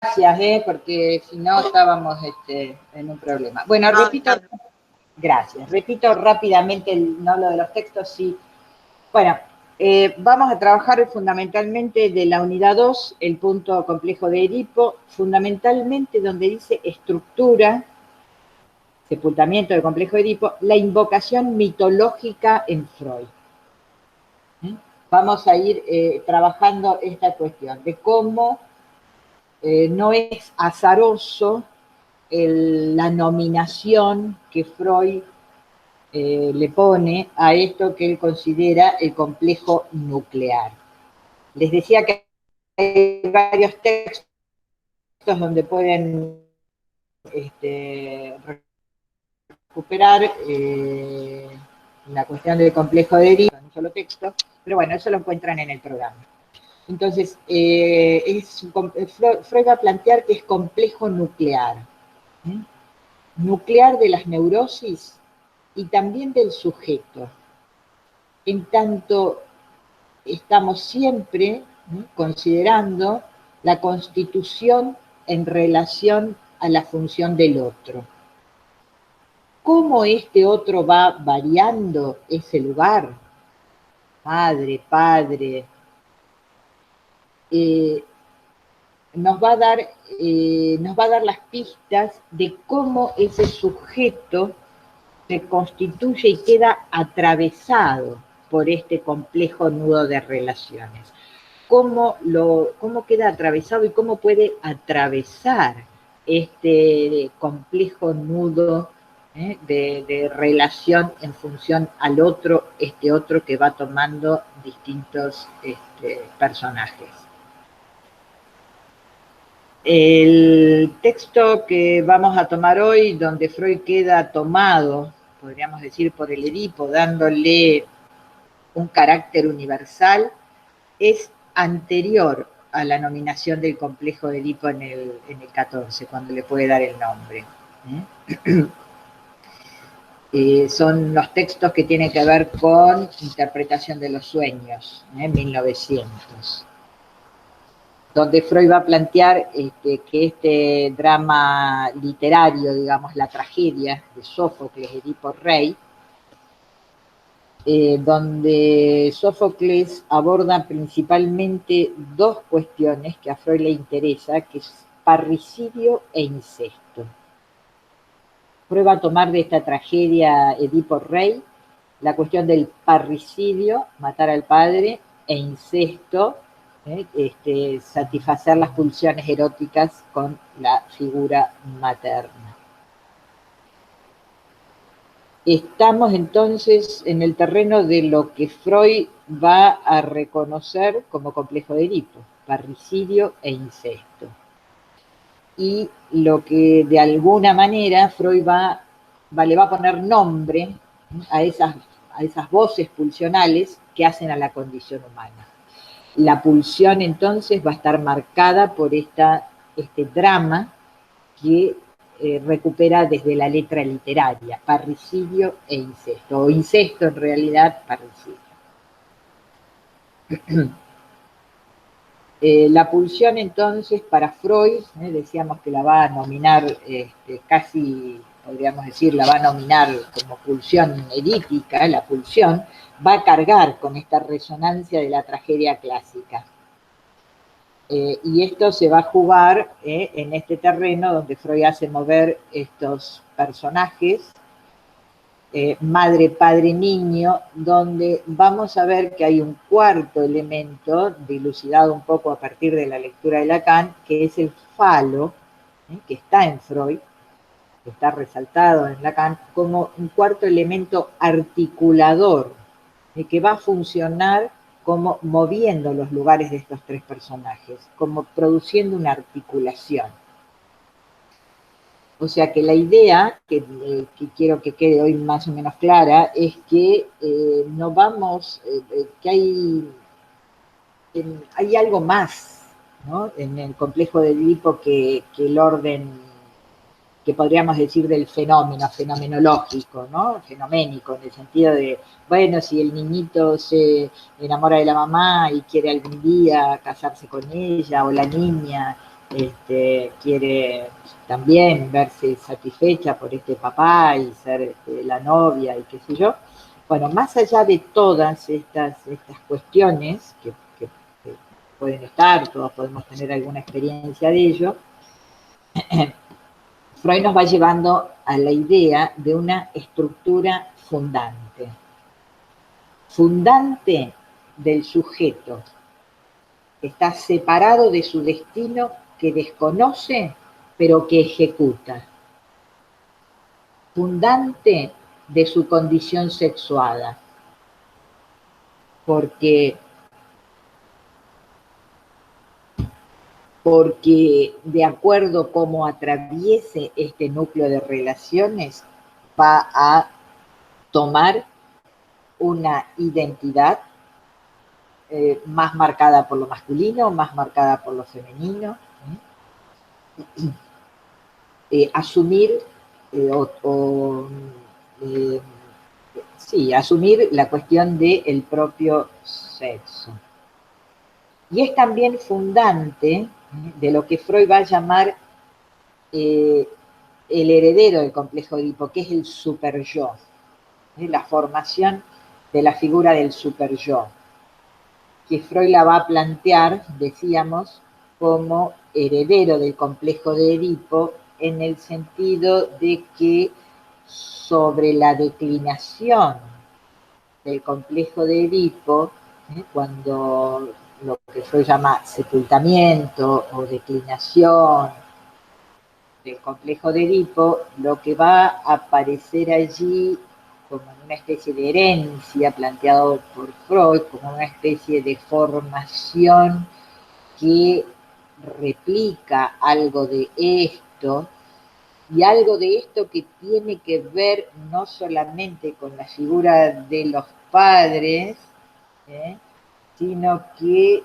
gracias, porque si no estábamos en un problema. Bueno, repito, gracias. Repito rápidamente, no lo de los textos, sí. Bueno, vamos a trabajar fundamentalmente de la unidad 2, el punto complejo de Edipo, fundamentalmente donde dice estructura, sepultamiento del complejo de Edipo, la invocación mitológica en Freud. Vamos a ir trabajando esta cuestión de cómo no es azaroso la nominación que Freud le pone a esto que él considera el complejo nuclear. Les decía que hay varios textos donde pueden recuperar la cuestión del complejo de Edipo en un solo texto, pero bueno, eso lo encuentran en el programa. Entonces, Freud va a plantear que es complejo nuclear. Nuclear de las neurosis y también del sujeto. En tanto, estamos siempre considerando la constitución en relación a la función del otro. ¿Cómo este otro va variando ese lugar? Madre, padre, nos va a dar las pistas de cómo ese sujeto se constituye y queda atravesado por este complejo nudo de relaciones. Cómo queda atravesado y cómo puede atravesar este complejo nudo de relación en función al otro, este otro que va tomando distintos personajes. El texto que vamos a tomar hoy, donde Freud queda tomado, podríamos decir, por el Edipo, dándole un carácter universal, es anterior a la nominación del complejo de Edipo en el 14, cuando le puede dar el nombre. Son los textos que tienen que ver con interpretación de los sueños, 1900. Donde Freud va a plantear que este drama literario, digamos, la tragedia de Sófocles, Edipo Rey, donde Sófocles aborda principalmente dos cuestiones que a Freud le interesa, que es parricidio e incesto. Freud va a tomar de esta tragedia Edipo Rey la cuestión del parricidio, matar al padre, e incesto, satisfacer las pulsiones eróticas con la figura materna. Estamos entonces en el terreno de lo que Freud va a reconocer como complejo de Edipo, parricidio e incesto. Y lo que de alguna manera Freud le va a poner nombre a esas voces pulsionales que hacen a la condición humana. La pulsión entonces va a estar marcada por este drama que recupera desde la letra literaria, parricidio e incesto, o incesto en realidad, parricidio. La pulsión entonces para Freud, decíamos que la va a nominar casi, podríamos decir, la va a nominar como pulsión edípica, la pulsión, va a cargar con esta resonancia de la tragedia clásica. Y esto se va a jugar en este terreno donde Freud hace mover estos personajes, madre, padre, niño, donde vamos a ver que hay un cuarto elemento, dilucidado un poco a partir de la lectura de Lacan, que es el falo, que está en Freud, que está resaltado en Lacan, como un cuarto elemento articulador, que va a funcionar como moviendo los lugares de estos tres personajes, como produciendo una articulación. O sea que la idea, que quiero que quede hoy más o menos clara, es que no vamos, que hay algo más, ¿no?, en el complejo de Edipo que el orden, que podríamos decir del fenómeno, fenomenológico, ¿no?, fenoménico, en el sentido de, bueno, si el niñito se enamora de la mamá y quiere algún día casarse con ella, o la niña, quiere también verse satisfecha por este papá y ser la novia y qué sé yo. Bueno, más allá de todas estas cuestiones que pueden estar, todos podemos tener alguna experiencia de ello, Freud nos va llevando a la idea de una estructura fundante. Fundante del sujeto. Está separado de su destino que desconoce, pero que ejecuta. Fundante de su condición sexuada. Porque de acuerdo cómo atraviese este núcleo de relaciones, va a tomar una identidad más marcada por lo masculino, más marcada por lo femenino, asumir asumir la cuestión del propio sexo. Y es también fundante de lo que Freud va a llamar el heredero del complejo de Edipo, que es el superyo, la formación de la figura del superyo, que Freud la va a plantear, decíamos, como heredero del complejo de Edipo, en el sentido de que sobre la declinación del complejo de Edipo, cuando lo que Freud llama sepultamiento o declinación del complejo de Edipo, lo que va a aparecer allí como una especie de herencia planteado por Freud, como una especie de formación que replica algo de esto, y algo de esto que tiene que ver no solamente con la figura de los padres, sino que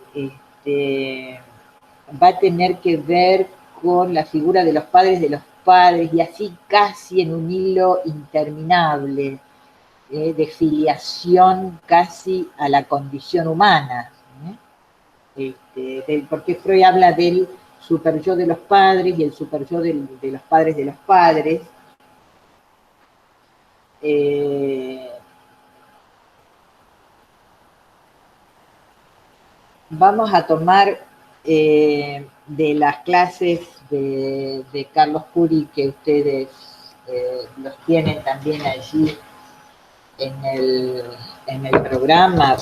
va a tener que ver con la figura de los padres, y así casi en un hilo interminable, de filiación casi a la condición humana. Porque Freud habla del superyo de los padres y el superyo de los padres de los padres. Vamos a tomar de las clases de Carlos Curi, que ustedes los tienen también allí en el programa,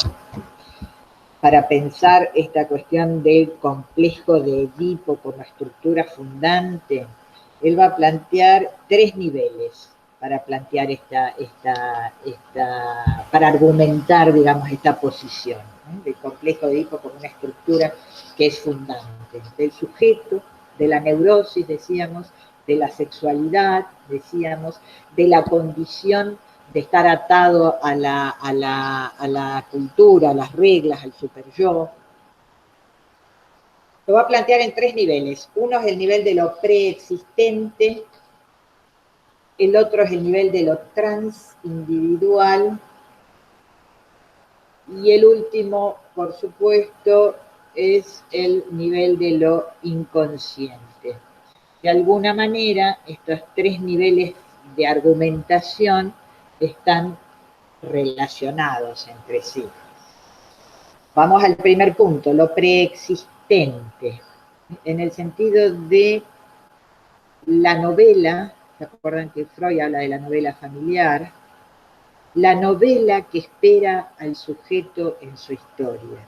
para pensar esta cuestión del complejo de Edipo como estructura fundante. Él va a plantear 3 niveles para plantear para argumentar, digamos, esta posición, ¿no? Del complejo de Edipo como una estructura que es fundante, del sujeto, de la neurosis, decíamos, de la sexualidad, decíamos, de la condición de estar atado a la cultura, a las reglas, al superyo. Lo va a plantear en 3 niveles. Uno es el nivel de lo preexistente, el otro es el nivel de lo transindividual, y el último, por supuesto, es el nivel de lo inconsciente. De alguna manera, estos 3 niveles de argumentación están relacionados entre sí. Vamos al primer punto, lo preexistente, en el sentido de la novela. ¿Se acuerdan que Freud habla de la novela familiar? La novela que espera al sujeto en su historia.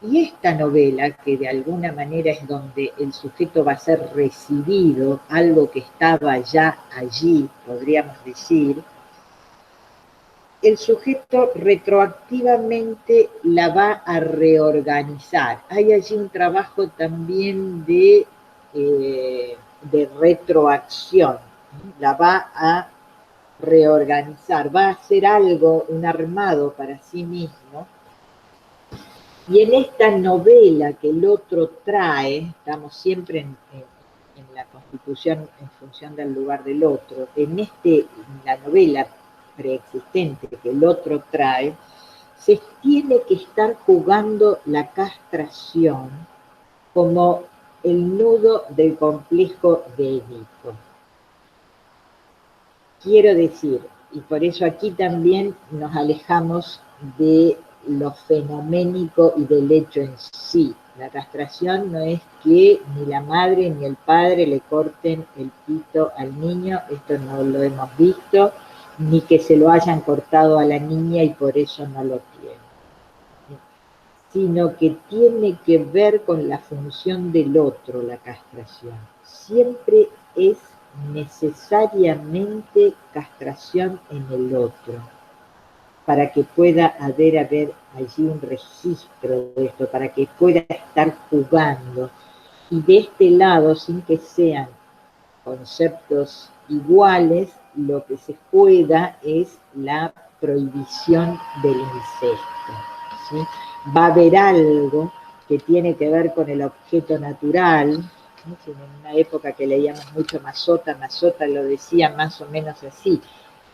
Y esta novela, que de alguna manera es donde el sujeto va a ser recibido, algo que estaba ya allí, podríamos decir, el sujeto retroactivamente la va a reorganizar. Hay allí un trabajo también de retroacción. La va a reorganizar, va a hacer algo, un armado para sí mismo. Y en esta novela que el otro trae, estamos siempre en la constitución en función del lugar del otro, en la novela preexistente que el otro trae, se tiene que estar jugando la castración como el nudo del complejo de Edipo. Quiero decir, y por eso aquí también nos alejamos de lo fenoménico y del hecho en sí. La castración no es que ni la madre ni el padre le corten el pito al niño, esto no lo hemos visto, ni que se lo hayan cortado a la niña y por eso no lo tiene, sino que tiene que ver con la función del otro, la castración. Siempre es necesariamente castración en el otro, para que pueda haber allí un registro de esto, para que pueda estar jugando. Y de este lado, sin que sean conceptos iguales, lo que se juega es la prohibición del incesto, ¿sí? Va a haber algo que tiene que ver con el objeto natural, ¿no? En una época que leíamos mucho Mazota lo decía más o menos así: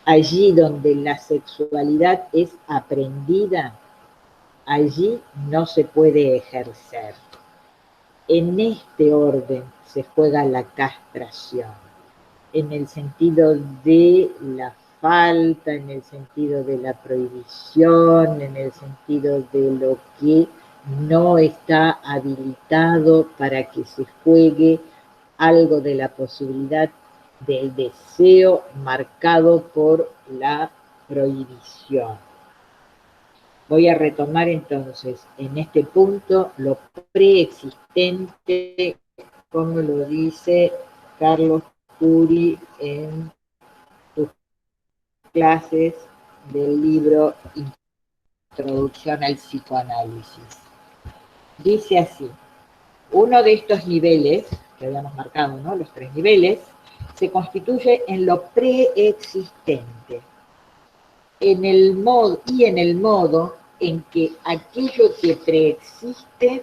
allí donde la sexualidad es aprendida, allí no se puede ejercer. En este orden se juega la castración, en el sentido de la falta, en el sentido de la prohibición, en el sentido de lo que no está habilitado para que se juegue algo de la posibilidad del deseo marcado por la prohibición. Voy a retomar entonces en este punto lo preexistente, como lo dice Carlos Curi en sus clases del libro Introducción al Psicoanálisis. Dice así: uno de estos niveles, que habíamos marcado, ¿no? Los 3 niveles, se constituye en lo preexistente, en el modo en que aquello que preexiste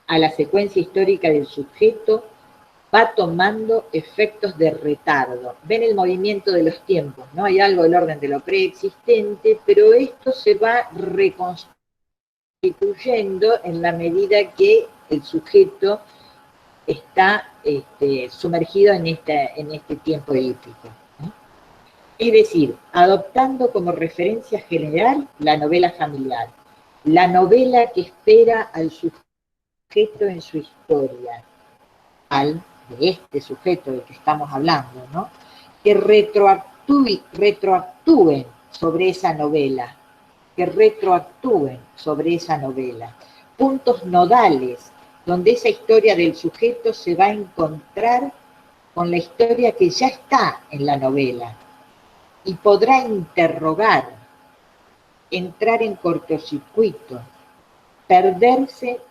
a la secuencia histórica del sujeto va tomando efectos de retardo. Ven el movimiento de los tiempos, ¿no? Hay algo del orden de lo preexistente, pero esto se va reconstituyendo en la medida que el sujeto está sumergido en este tiempo edípico, ¿no? Es decir, adoptando como referencia general la novela familiar, la novela que espera al sujeto en su historia, de este sujeto del que estamos hablando, ¿no? Que retroactúen sobre esa novela, puntos nodales donde esa historia del sujeto se va a encontrar con la historia que ya está en la novela y podrá interrogar, entrar en cortocircuito, perderse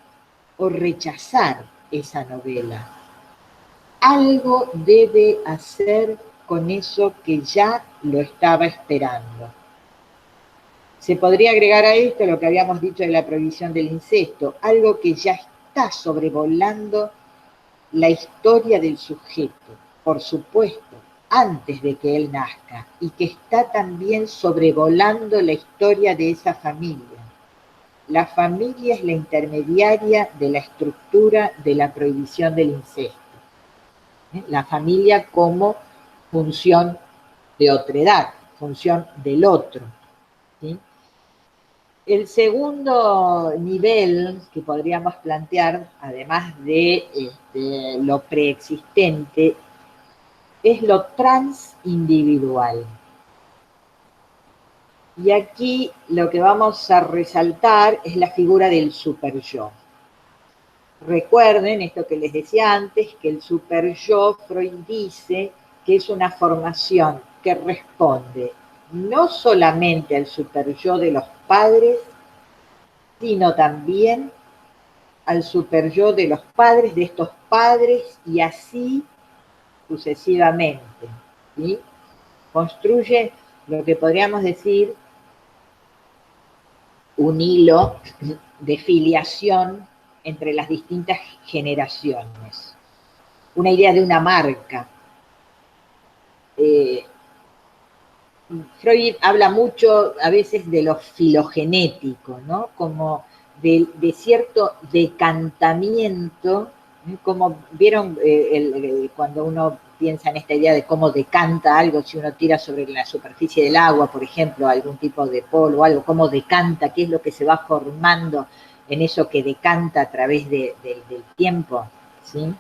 o rechazar esa novela. Algo debe hacer con eso que ya lo estaba esperando. Se podría agregar a esto lo que habíamos dicho de la prohibición del incesto, algo que ya está sobrevolando la historia del sujeto, por supuesto, antes de que él nazca, y que está también sobrevolando la historia de esa familia. La familia es la intermediaria de la estructura de la prohibición del incesto. La familia como función de otredad, función del otro, ¿sí? El segundo nivel que podríamos plantear, además de lo preexistente, es lo transindividual. Y aquí lo que vamos a resaltar es la figura del superyo. Recuerden esto que les decía antes, que el superyo, Freud dice que es una formación que responde no solamente al superyo de los padres, sino también al superyo de los padres de estos padres y así sucesivamente, ¿sí? Construye lo que podríamos decir un hilo de filiación entre las distintas generaciones. Una idea de una marca. Freud habla mucho a veces de lo filogenético, ¿no? Como de cierto decantamiento, como vieron cuando uno piensa en esta idea de cómo decanta algo, si uno tira sobre la superficie del agua, por ejemplo, algún tipo de polvo o algo, cómo decanta, qué es lo que se va formando en eso que decanta a través del tiempo, ¿sí?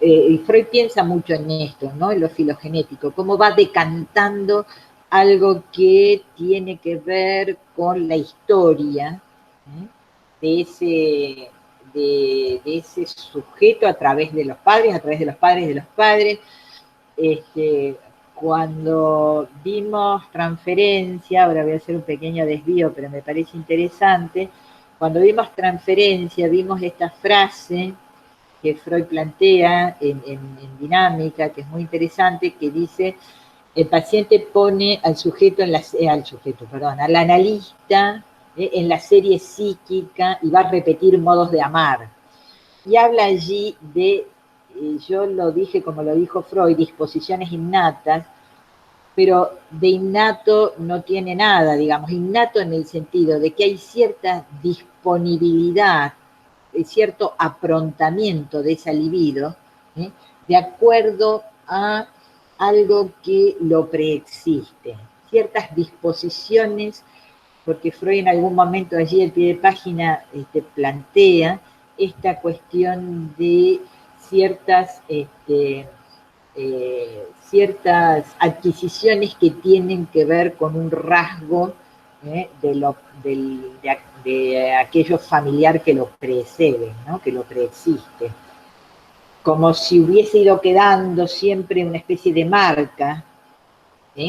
Y Freud piensa mucho en esto, ¿no? En lo filogenético, cómo va decantando algo que tiene que ver con la historia, ¿eh? de, ese, de ese sujeto a través de los padres, a través de los padres de los padres. Cuando vimos transferencia, ahora voy a hacer un pequeño desvío, pero me parece interesante, cuando vimos transferencia, vimos esta frase que Freud plantea en dinámica, que es muy interesante, que dice, el paciente pone al sujeto, al analista en la serie psíquica y va a repetir modos de amar. Y habla allí de, yo lo dije como lo dijo Freud, disposiciones innatas, pero de innato no tiene nada, digamos, innato en el sentido de que hay cierta disponibilidad, cierto aprontamiento de esa libido, de acuerdo a algo que lo preexiste, ciertas disposiciones, porque Freud en algún momento allí al pie de página plantea esta cuestión de ciertas ciertas adquisiciones que tienen que ver con un rasgo de aquello familiar que lo precede, ¿no? Que lo preexiste. Como si hubiese ido quedando siempre una especie de marca,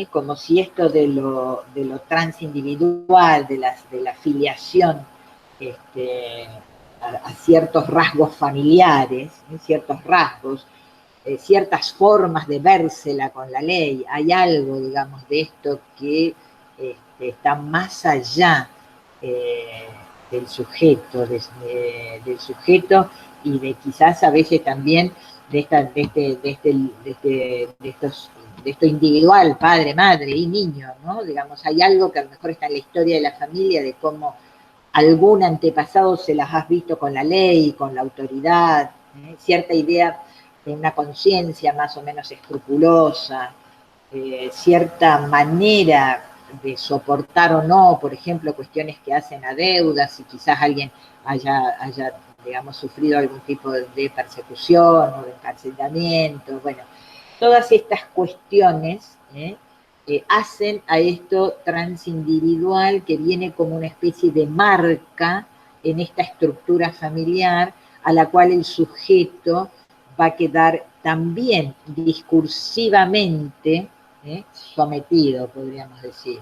como si esto de lo transindividual, de la filiación a ciertos rasgos familiares, ciertos rasgos, ciertas formas de vérsela con la ley, hay algo, digamos, de esto que está más allá del sujeto, del sujeto y de quizás a veces también de esto individual, padre, madre y niño, ¿no? Digamos, hay algo que a lo mejor está en la historia de la familia, de cómo algún antepasado se las has visto con la ley, con la autoridad, cierta idea de una conciencia más o menos escrupulosa, cierta manera de soportar o no, por ejemplo, cuestiones que hacen a deudas, si quizás alguien haya digamos, sufrido algún tipo de persecución o de encarcelamiento, bueno, todas estas cuestiones hacen a esto transindividual que viene como una especie de marca en esta estructura familiar a la cual el sujeto va a quedar también discursivamente sometido, podríamos decir.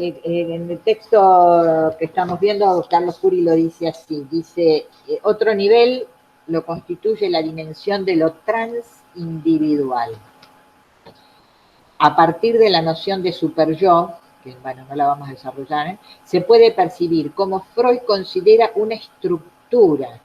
En el texto que estamos viendo, Carlos Curi lo dice así, dice, otro nivel lo constituye la dimensión de lo transindividual. A partir de la noción de superyo, que bueno, no la vamos a desarrollar, se puede percibir como Freud considera una estructura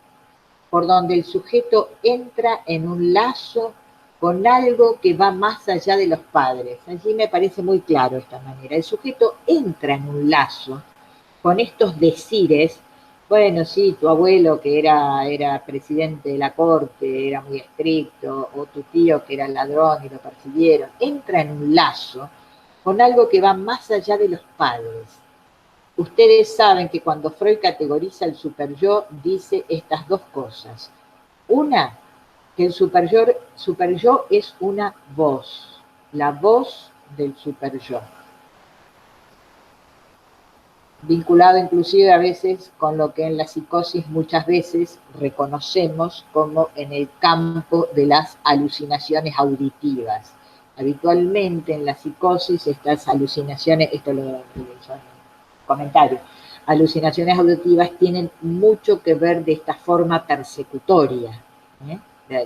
por donde el sujeto entra en un lazo con algo que va más allá de los padres. Allí me parece muy claro esta manera. El sujeto entra en un lazo con estos decires, bueno, sí, tu abuelo que era presidente de la corte, era muy estricto, o tu tío que era ladrón y lo persiguieron, entra en un lazo con algo que va más allá de los padres. Ustedes saben que cuando Freud categoriza el superyo, dice estas dos cosas. Una, que el superyo es una voz, la voz del superyo. Vinculado inclusive a veces con lo que en la psicosis muchas veces reconocemos como en el campo de las alucinaciones auditivas. Habitualmente en la psicosis estas alucinaciones, esto lo son comentarios, alucinaciones auditivas tienen mucho que ver de esta forma persecutoria.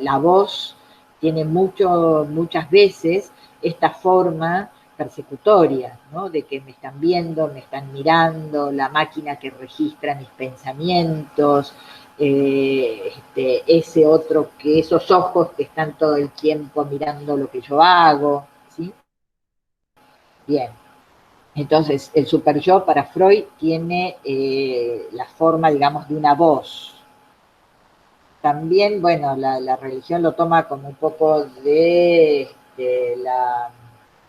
La voz tiene muchas veces esta forma persecutoria, ¿no? De que me están viendo, me están mirando, la máquina que registra mis pensamientos, ese otro que esos ojos que están todo el tiempo mirando lo que yo hago, ¿sí? Bien. Entonces, el superyo para Freud tiene la forma, digamos, de una voz. También, bueno, la religión lo toma como un poco de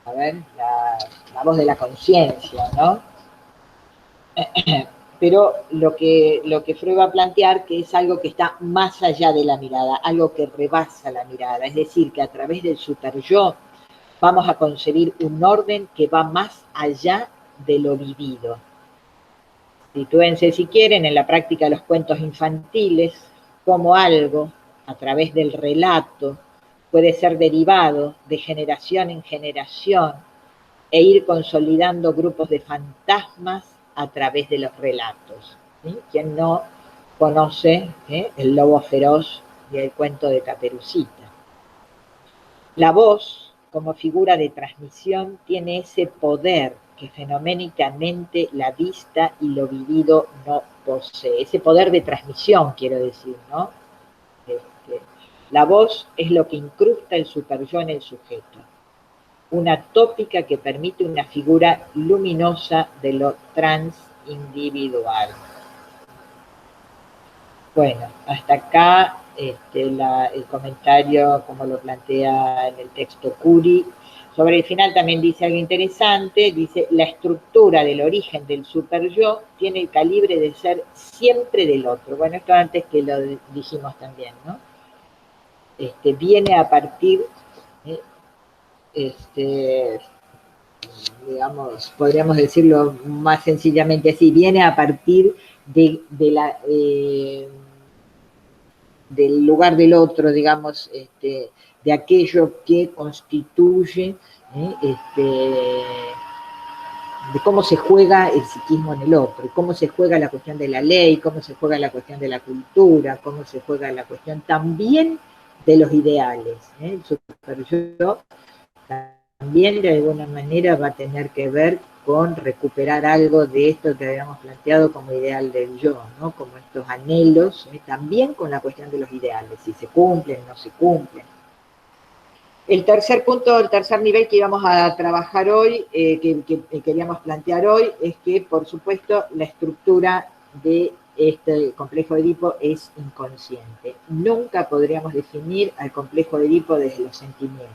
a ver, la voz de la conciencia, ¿no? Pero lo que Freud va a plantear que es algo que está más allá de la mirada, algo que rebasa la mirada, es decir, que a través del superyo vamos a concebir un orden que va más allá de lo vivido. Sitúense, si quieren, en la práctica de los cuentos infantiles, como algo, a través del relato, puede ser derivado de generación en generación e ir consolidando grupos de fantasmas a través de los relatos. ¿Sí? ¿Quién no conoce el lobo feroz y el cuento de Caperucita? La voz, como figura de transmisión, tiene ese poder que fenoménicamente la vista y lo vivido no posee. Ese poder de transmisión, quiero decir, ¿no? La voz es lo que incrusta el superyo en el sujeto. Una tópica que permite una figura luminosa de lo transindividual. Bueno, hasta acá el comentario como lo plantea en el texto Curie. Sobre el final también dice algo interesante, dice, la estructura del origen del superyo tiene el calibre de ser siempre del otro. Bueno, esto antes que lo dijimos también, ¿no? Viene a partir, digamos, podríamos decirlo más sencillamente así, viene a partir del lugar del otro, digamos, de aquello que constituye, de cómo se juega el psiquismo en el otro, y cómo se juega la cuestión de la ley, cómo se juega la cuestión de la cultura, cómo se juega la cuestión también de los ideales. El superyo también de alguna manera va a tener que ver con recuperar algo de esto que habíamos planteado como ideal del yo, ¿no? Como estos anhelos, también con la cuestión de los ideales, si se cumplen, no se cumplen. El tercer punto, el tercer nivel que íbamos a trabajar hoy, que queríamos plantear hoy, es que, por supuesto, la estructura de este complejo de Edipo es inconsciente. Nunca podríamos definir al complejo de Edipo desde los sentimientos.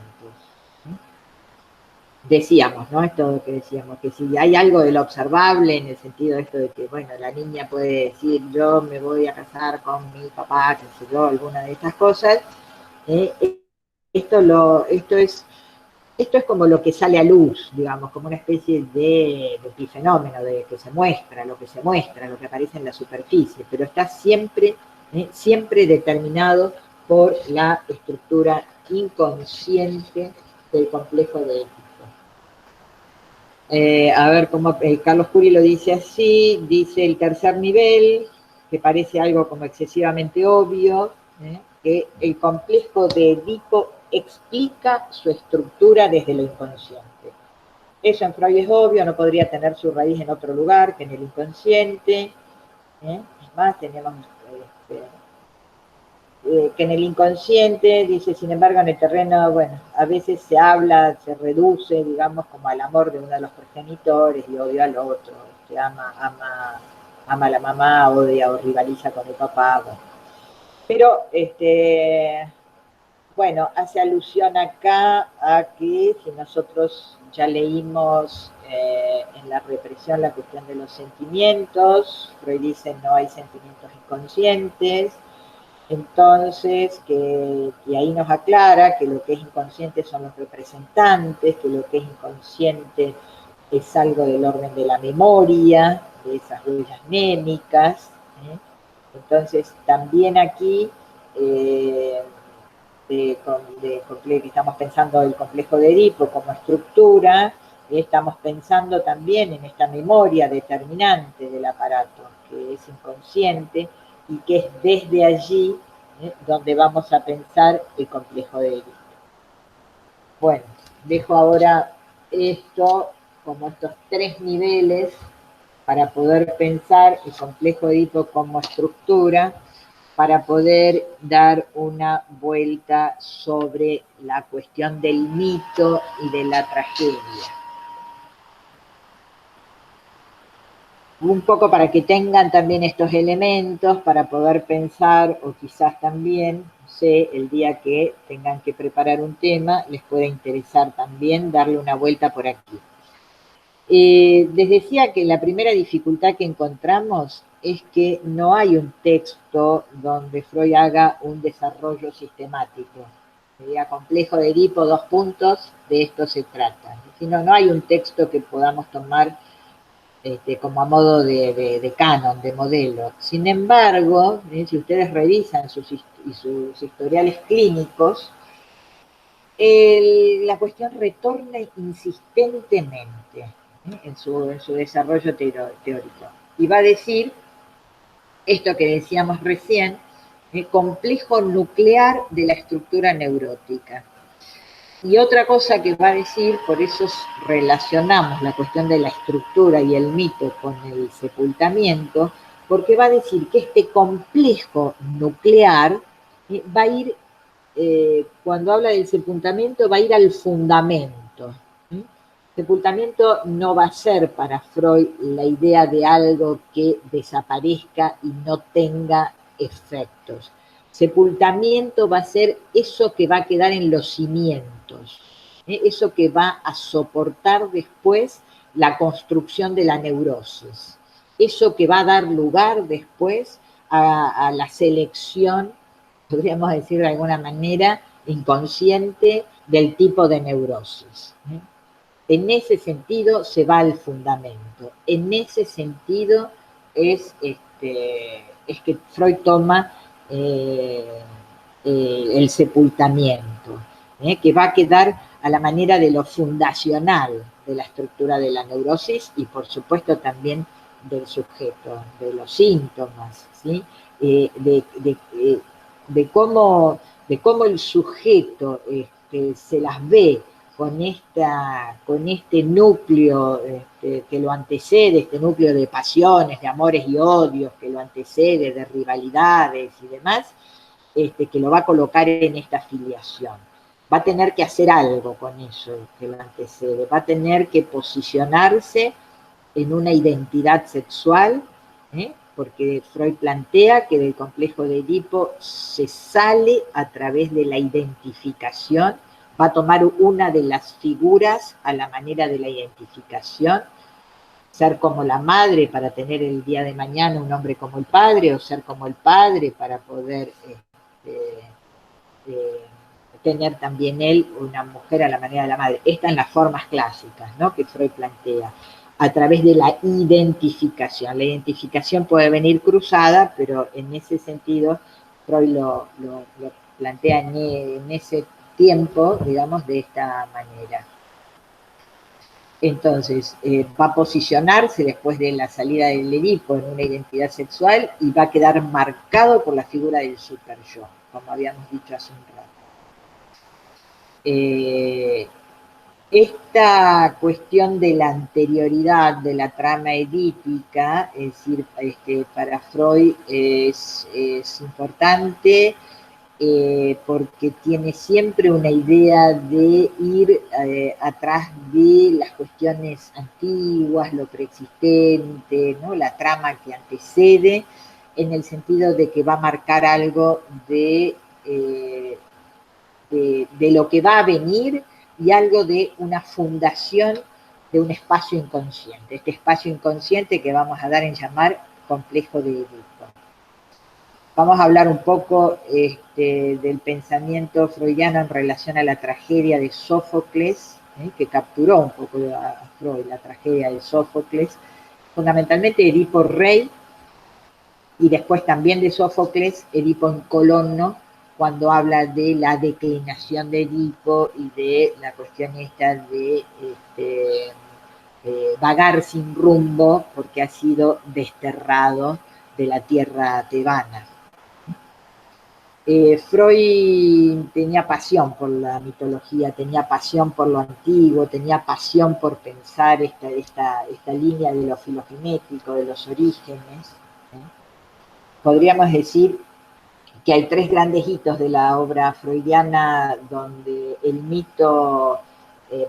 Decíamos, ¿no? Esto que decíamos, que si hay algo de lo observable en el sentido de esto de que, bueno, la niña puede decir, yo me voy a casar con mi papá, qué sé yo, alguna de estas cosas, esto es como lo que sale a luz, digamos, como una especie de epifenómeno, de que se muestra, lo que aparece en la superficie, pero está siempre determinado por la estructura inconsciente del complejo de Edipo. A ver cómo Carlos Curie lo dice así, dice el tercer nivel, que parece algo como excesivamente obvio, que el complejo de Edipo explica su estructura desde lo inconsciente. Eso en Freud es obvio, no podría tener su raíz en otro lugar que en el inconsciente. Es más, tenemos que en el inconsciente, dice, sin embargo, en el terreno, bueno, a veces se habla, se reduce, digamos, como al amor de uno de los progenitores y odia al otro, ama a la mamá, odia o rivaliza con el papá. Bueno. Pero, bueno, hace alusión acá a que si nosotros ya leímos en la represión la cuestión de los sentimientos, Freud dice no hay sentimientos inconscientes, entonces que ahí nos aclara que lo que es inconsciente son los representantes, que lo que es inconsciente es algo del orden de la memoria, de esas huellas mnémicas. Entonces también aquí que estamos pensando el complejo de Edipo como estructura, estamos pensando también en esta memoria determinante del aparato, que es inconsciente y que es desde allí donde vamos a pensar el complejo de Edipo. Bueno, dejo ahora esto como estos tres niveles para poder pensar el complejo de Edipo como estructura, para poder dar una vuelta sobre la cuestión del mito y de la tragedia. un poco para que tengan también estos elementos para poder pensar, o quizás también, no sé, el día que tengan que preparar un tema, les pueda interesar también darle una vuelta por aquí. Les decía que la primera dificultad que encontramos es que no hay un texto donde Freud haga un desarrollo sistemático. Sería complejo de Edipo, dos puntos, de esto se trata. Sino no hay un texto que podamos tomar como a modo de canon, de modelo. Sin embargo, si ustedes revisan sus historiales clínicos, la cuestión retorna insistentemente en su desarrollo teórico. Y va a decir esto que decíamos recién, el complejo nuclear de la estructura neurótica. Y otra cosa que va a decir, por eso relacionamos la cuestión de la estructura y el mito con el sepultamiento, porque va a decir que este complejo nuclear va a ir, cuando habla del sepultamiento, va a ir al fundamento. Sepultamiento no va a ser para Freud la idea de algo que desaparezca y no tenga efectos. Sepultamiento va a ser eso que va a quedar en los cimientos, eso que va a soportar después la construcción de la neurosis, eso que va a dar lugar después a la selección, podríamos decir de alguna manera, inconsciente del tipo de neurosis. En ese sentido se va al fundamento. En ese sentido es que Freud toma el sepultamiento, que va a quedar a la manera de lo fundacional de la estructura de la neurosis y por supuesto también del sujeto, de los síntomas, ¿sí? De cómo el sujeto se las ve con este núcleo que lo antecede, este núcleo de pasiones, de amores y odios que lo antecede, de rivalidades y demás, que lo va a colocar en esta filiación. Va a tener que hacer algo con eso que lo antecede, va a tener que posicionarse en una identidad sexual, porque Freud plantea que del complejo de Edipo se sale a través de la identificación, va a tomar una de las figuras a la manera de la identificación, ser como la madre para tener el día de mañana un hombre como el padre, o ser como el padre para poder tener también él una mujer a la manera de la madre. Estas son las formas clásicas, ¿no?, que Freud plantea, a través de la identificación. La identificación puede venir cruzada, pero en ese sentido Freud lo plantea en ese tiempo, digamos, de esta manera. Entonces, va a posicionarse después de la salida del Edipo en una identidad sexual y va a quedar marcado por la figura del super-yo, como habíamos dicho hace un rato. Esta cuestión de la anterioridad de la trama edípica, es decir, para Freud es importante porque tiene siempre una idea de ir atrás de las cuestiones antiguas, lo preexistente, ¿no?, la trama que antecede, en el sentido de que va a marcar algo de lo que va a venir y algo de una fundación de un espacio inconsciente. Este espacio inconsciente que vamos a dar en llamar complejo de Edipo. Vamos a hablar un poco del pensamiento freudiano en relación a la tragedia de Sófocles, que capturó un poco a Freud, la tragedia de Sófocles, fundamentalmente Edipo rey, y después también de Sófocles, Edipo en Colono, cuando habla de la declinación de Edipo y de la cuestión esta de vagar sin rumbo porque ha sido desterrado de la tierra tebana. Freud tenía pasión por la mitología, tenía pasión por lo antiguo, tenía pasión por pensar esta línea de lo filogenético, de los orígenes. Podríamos decir que hay tres grandes hitos de la obra freudiana donde el mito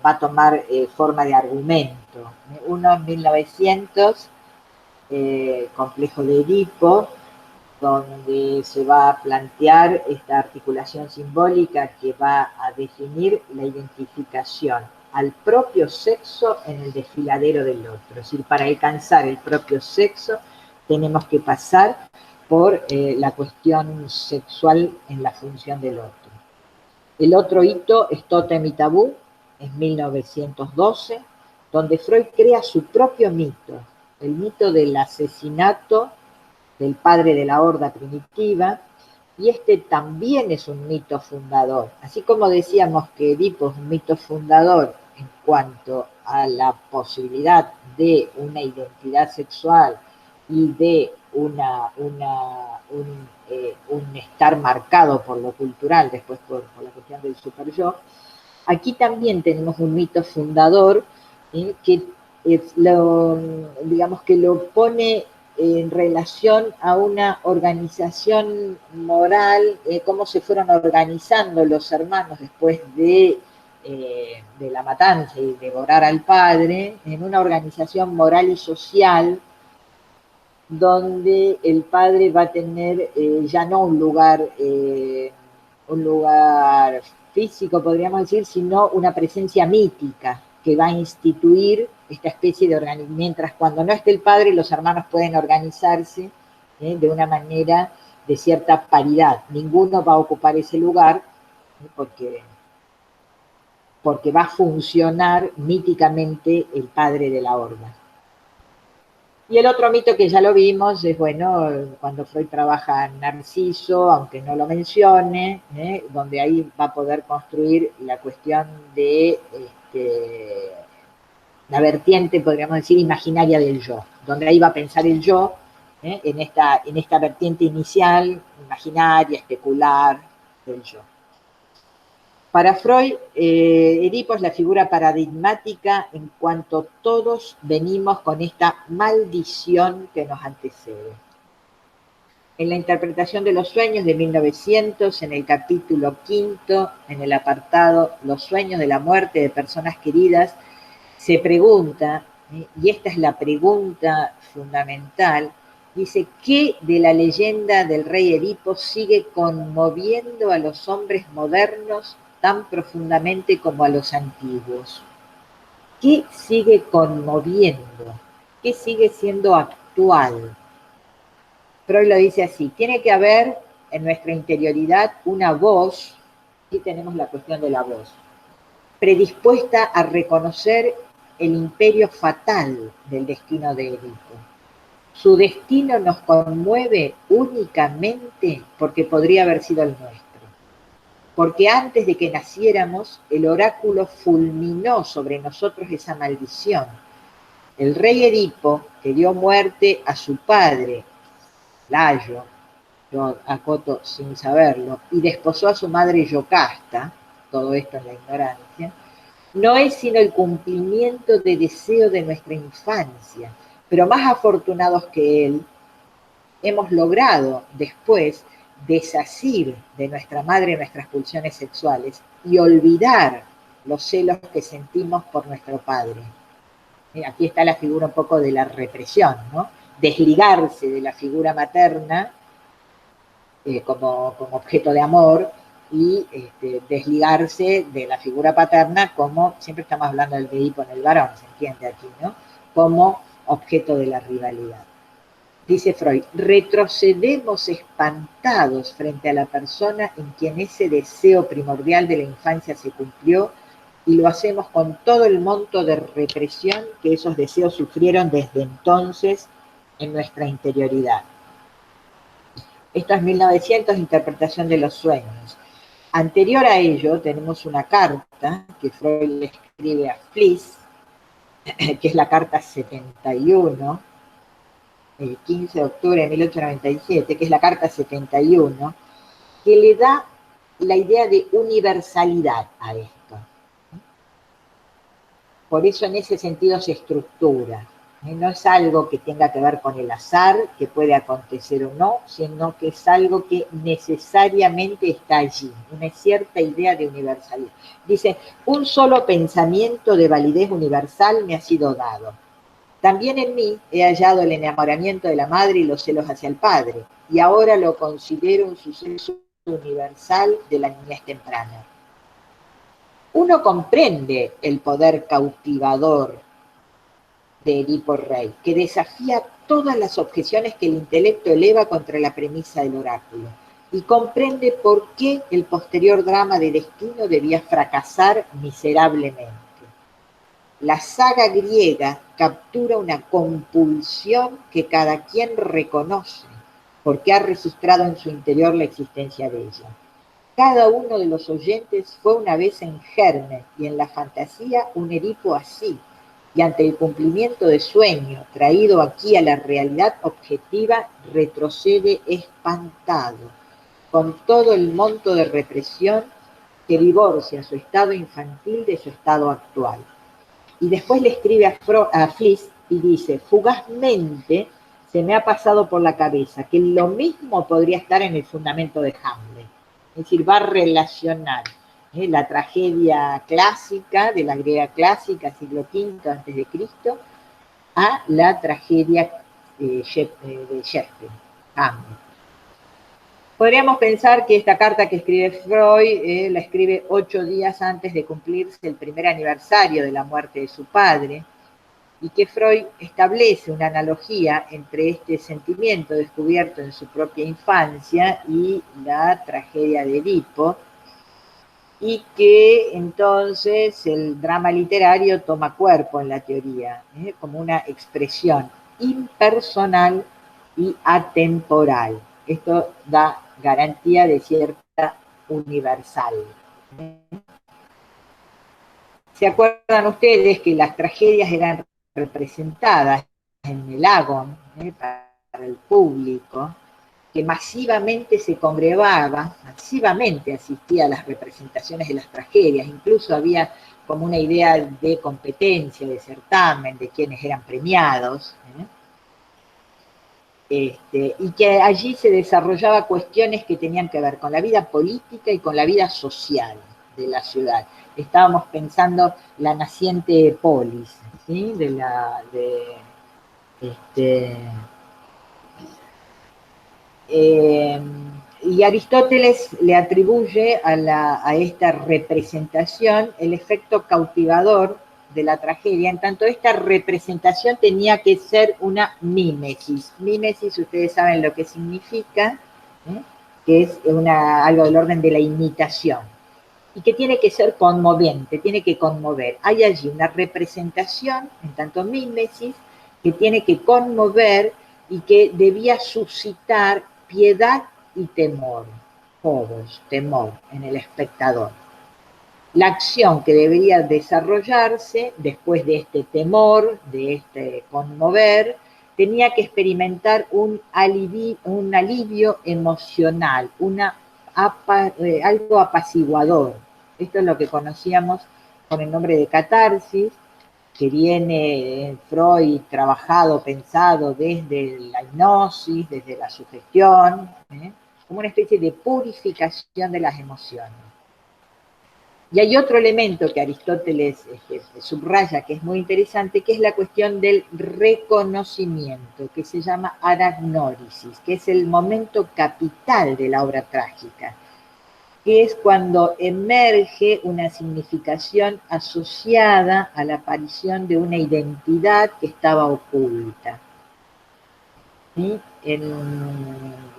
va a tomar forma de argumento. Uno en 1900, complejo de Edipo, donde se va a plantear esta articulación simbólica que va a definir la identificación al propio sexo en el desfiladero del otro. Es decir, para alcanzar el propio sexo tenemos que pasar por la cuestión sexual en la función del otro. El otro hito es Tótem y Tabú, en 1912, donde Freud crea su propio mito, el mito del asesinato del padre de la horda primitiva, y este también es un mito fundador. Así como decíamos que Edipo es un mito fundador en cuanto a la posibilidad de una identidad sexual y de un estar marcado por lo cultural, después por la cuestión del super yo, aquí también tenemos un mito fundador que digamos que lo pone en relación a una organización moral, cómo se fueron organizando los hermanos después de la matanza y devorar al padre, en una organización moral y social donde el padre va a tener ya no un lugar físico, podríamos decir, sino una presencia mítica que va a instituir esta especie de organismo. Mientras cuando no esté el padre, los hermanos pueden organizarse de una manera de cierta paridad. Ninguno va a ocupar ese lugar porque va a funcionar míticamente el padre de la horda. Y el otro mito que ya lo vimos es, bueno, cuando Freud trabaja en Narciso, aunque no lo mencione, donde ahí va a poder construir la cuestión de la vertiente, podríamos decir, imaginaria del yo, donde ahí va a pensar el yo en esta vertiente inicial, imaginaria, especular del yo. Para Freud, Edipo es la figura paradigmática en cuanto todos venimos con esta maldición que nos antecede. En la interpretación de los sueños de 1900, en el capítulo 5, en el apartado Los sueños de la muerte de personas queridas, se pregunta, y esta es la pregunta fundamental, dice, ¿qué de la leyenda del rey Edipo sigue conmoviendo a los hombres modernos tan profundamente como a los antiguos? ¿Qué sigue conmoviendo? ¿Qué sigue siendo actual? Freud lo dice así, tiene que haber en nuestra interioridad una voz, aquí tenemos la cuestión de la voz, predispuesta a reconocer el imperio fatal del destino de Edipo. Su destino nos conmueve únicamente porque podría haber sido el nuestro. Porque antes de que naciéramos, el oráculo fulminó sobre nosotros esa maldición. El rey Edipo, que dio muerte a su padre, Layo, yo acoto sin saberlo, y desposó a su madre Yocasta, todo esto en la ignorancia, no es sino el cumplimiento de deseo de nuestra infancia, pero más afortunados que él, hemos logrado después desasir de nuestra madre nuestras pulsiones sexuales y olvidar los celos que sentimos por nuestro padre. Aquí está la figura un poco de la represión, ¿no? Desligarse de la figura materna como objeto de amor y desligarse de la figura paterna como, siempre estamos hablando del Edipo en el varón, se entiende aquí, ¿no? Como objeto de la rivalidad. Dice Freud, retrocedemos espantados frente a la persona en quien ese deseo primordial de la infancia se cumplió y lo hacemos con todo el monto de represión que esos deseos sufrieron desde entonces en nuestra interioridad. Esto es 1900, interpretación de los sueños. Anterior a ello tenemos una carta que Freud le escribe a Fliess, que es la carta 71, el 15 de octubre de 1897, que es la carta 71, que le da la idea de universalidad a esto. Por eso en ese sentido se estructura. No es algo que tenga que ver con el azar, que puede acontecer o no, sino que es algo que necesariamente está allí, una cierta idea de universalidad. Dice, un solo pensamiento de validez universal me ha sido dado. También en mí he hallado el enamoramiento de la madre y los celos hacia el padre, y ahora lo considero un suceso universal de la niñez temprana. Uno comprende el poder cautivador de Edipo Rey, que desafía todas las objeciones que el intelecto eleva contra la premisa del oráculo, y comprende por qué el posterior drama de destino debía fracasar miserablemente. La saga griega captura una compulsión que cada quien reconoce, porque ha registrado en su interior la existencia de ella. Cada uno de los oyentes fue una vez en germen y en la fantasía un Edipo así, y ante el cumplimiento de sueño traído aquí a la realidad objetiva, retrocede espantado, con todo el monto de represión que divorcia su estado infantil de su estado actual. Y después le escribe a Fliss y dice, fugazmente se me ha pasado por la cabeza que lo mismo podría estar en el fundamento de Hamlet. Es decir, va a relacionar la tragedia clásica, de la griega clásica, siglo V antes de Cristo, a la tragedia de Shakespeare, Hamlet. Podríamos pensar que esta carta que escribe Freud la escribe 8 días antes de cumplirse el primer aniversario de la muerte de su padre, y que Freud establece una analogía entre este sentimiento descubierto en su propia infancia y la tragedia de Edipo, y que entonces el drama literario toma cuerpo en la teoría, como una expresión impersonal y atemporal. Esto da garantía de cierta universal. ¿Se acuerdan ustedes que las tragedias eran representadas en el Agón para el público, que masivamente se congregaba, masivamente asistía a las representaciones de las tragedias, incluso había como una idea de competencia, de certamen, de quienes eran premiados, y que allí se desarrollaba cuestiones que tenían que ver con la vida política y con la vida social de la ciudad. Estábamos pensando la naciente polis, ¿sí? Y Aristóteles le atribuye a esta representación el efecto cautivador de la tragedia, en tanto esta representación tenía que ser una mímesis. Mímesis, ustedes saben lo que significa, que es algo del orden de la imitación, y que tiene que ser conmoviente, tiene que conmover. Hay allí una representación, en tanto mímesis, que tiene que conmover y que debía suscitar piedad y temor, todos, temor en el espectador. La acción que debería desarrollarse después de este temor, de este conmover, tenía que experimentar un alivio emocional, algo apaciguador. Esto es lo que conocíamos con el nombre de catarsis, que viene en Freud trabajado, pensado desde la hipnosis, desde la sugestión, como una especie de purificación de las emociones. Y hay otro elemento que Aristóteles subraya que es muy interesante, que es la cuestión del reconocimiento, que se llama anagnórisis, que es el momento capital de la obra trágica, que es cuando emerge una significación asociada a la aparición de una identidad que estaba oculta. ¿Sí?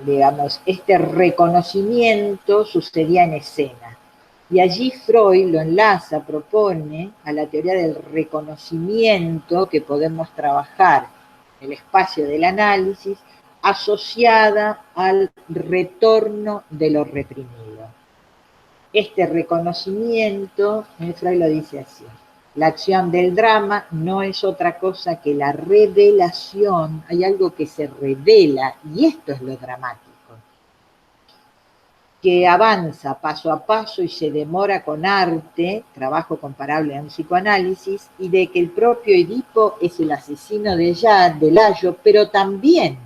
Digamos, este reconocimiento sucedía en escena. Y allí Freud lo enlaza, propone a la teoría del reconocimiento que podemos trabajar en el espacio del análisis, asociada al retorno de lo reprimido. Este reconocimiento, Freud lo dice así, la acción del drama no es otra cosa que la revelación, hay algo que se revela, y esto es lo dramático, que avanza paso a paso y se demora con arte, trabajo comparable a un psicoanálisis, y de que el propio Edipo es el asesino de Layo, pero también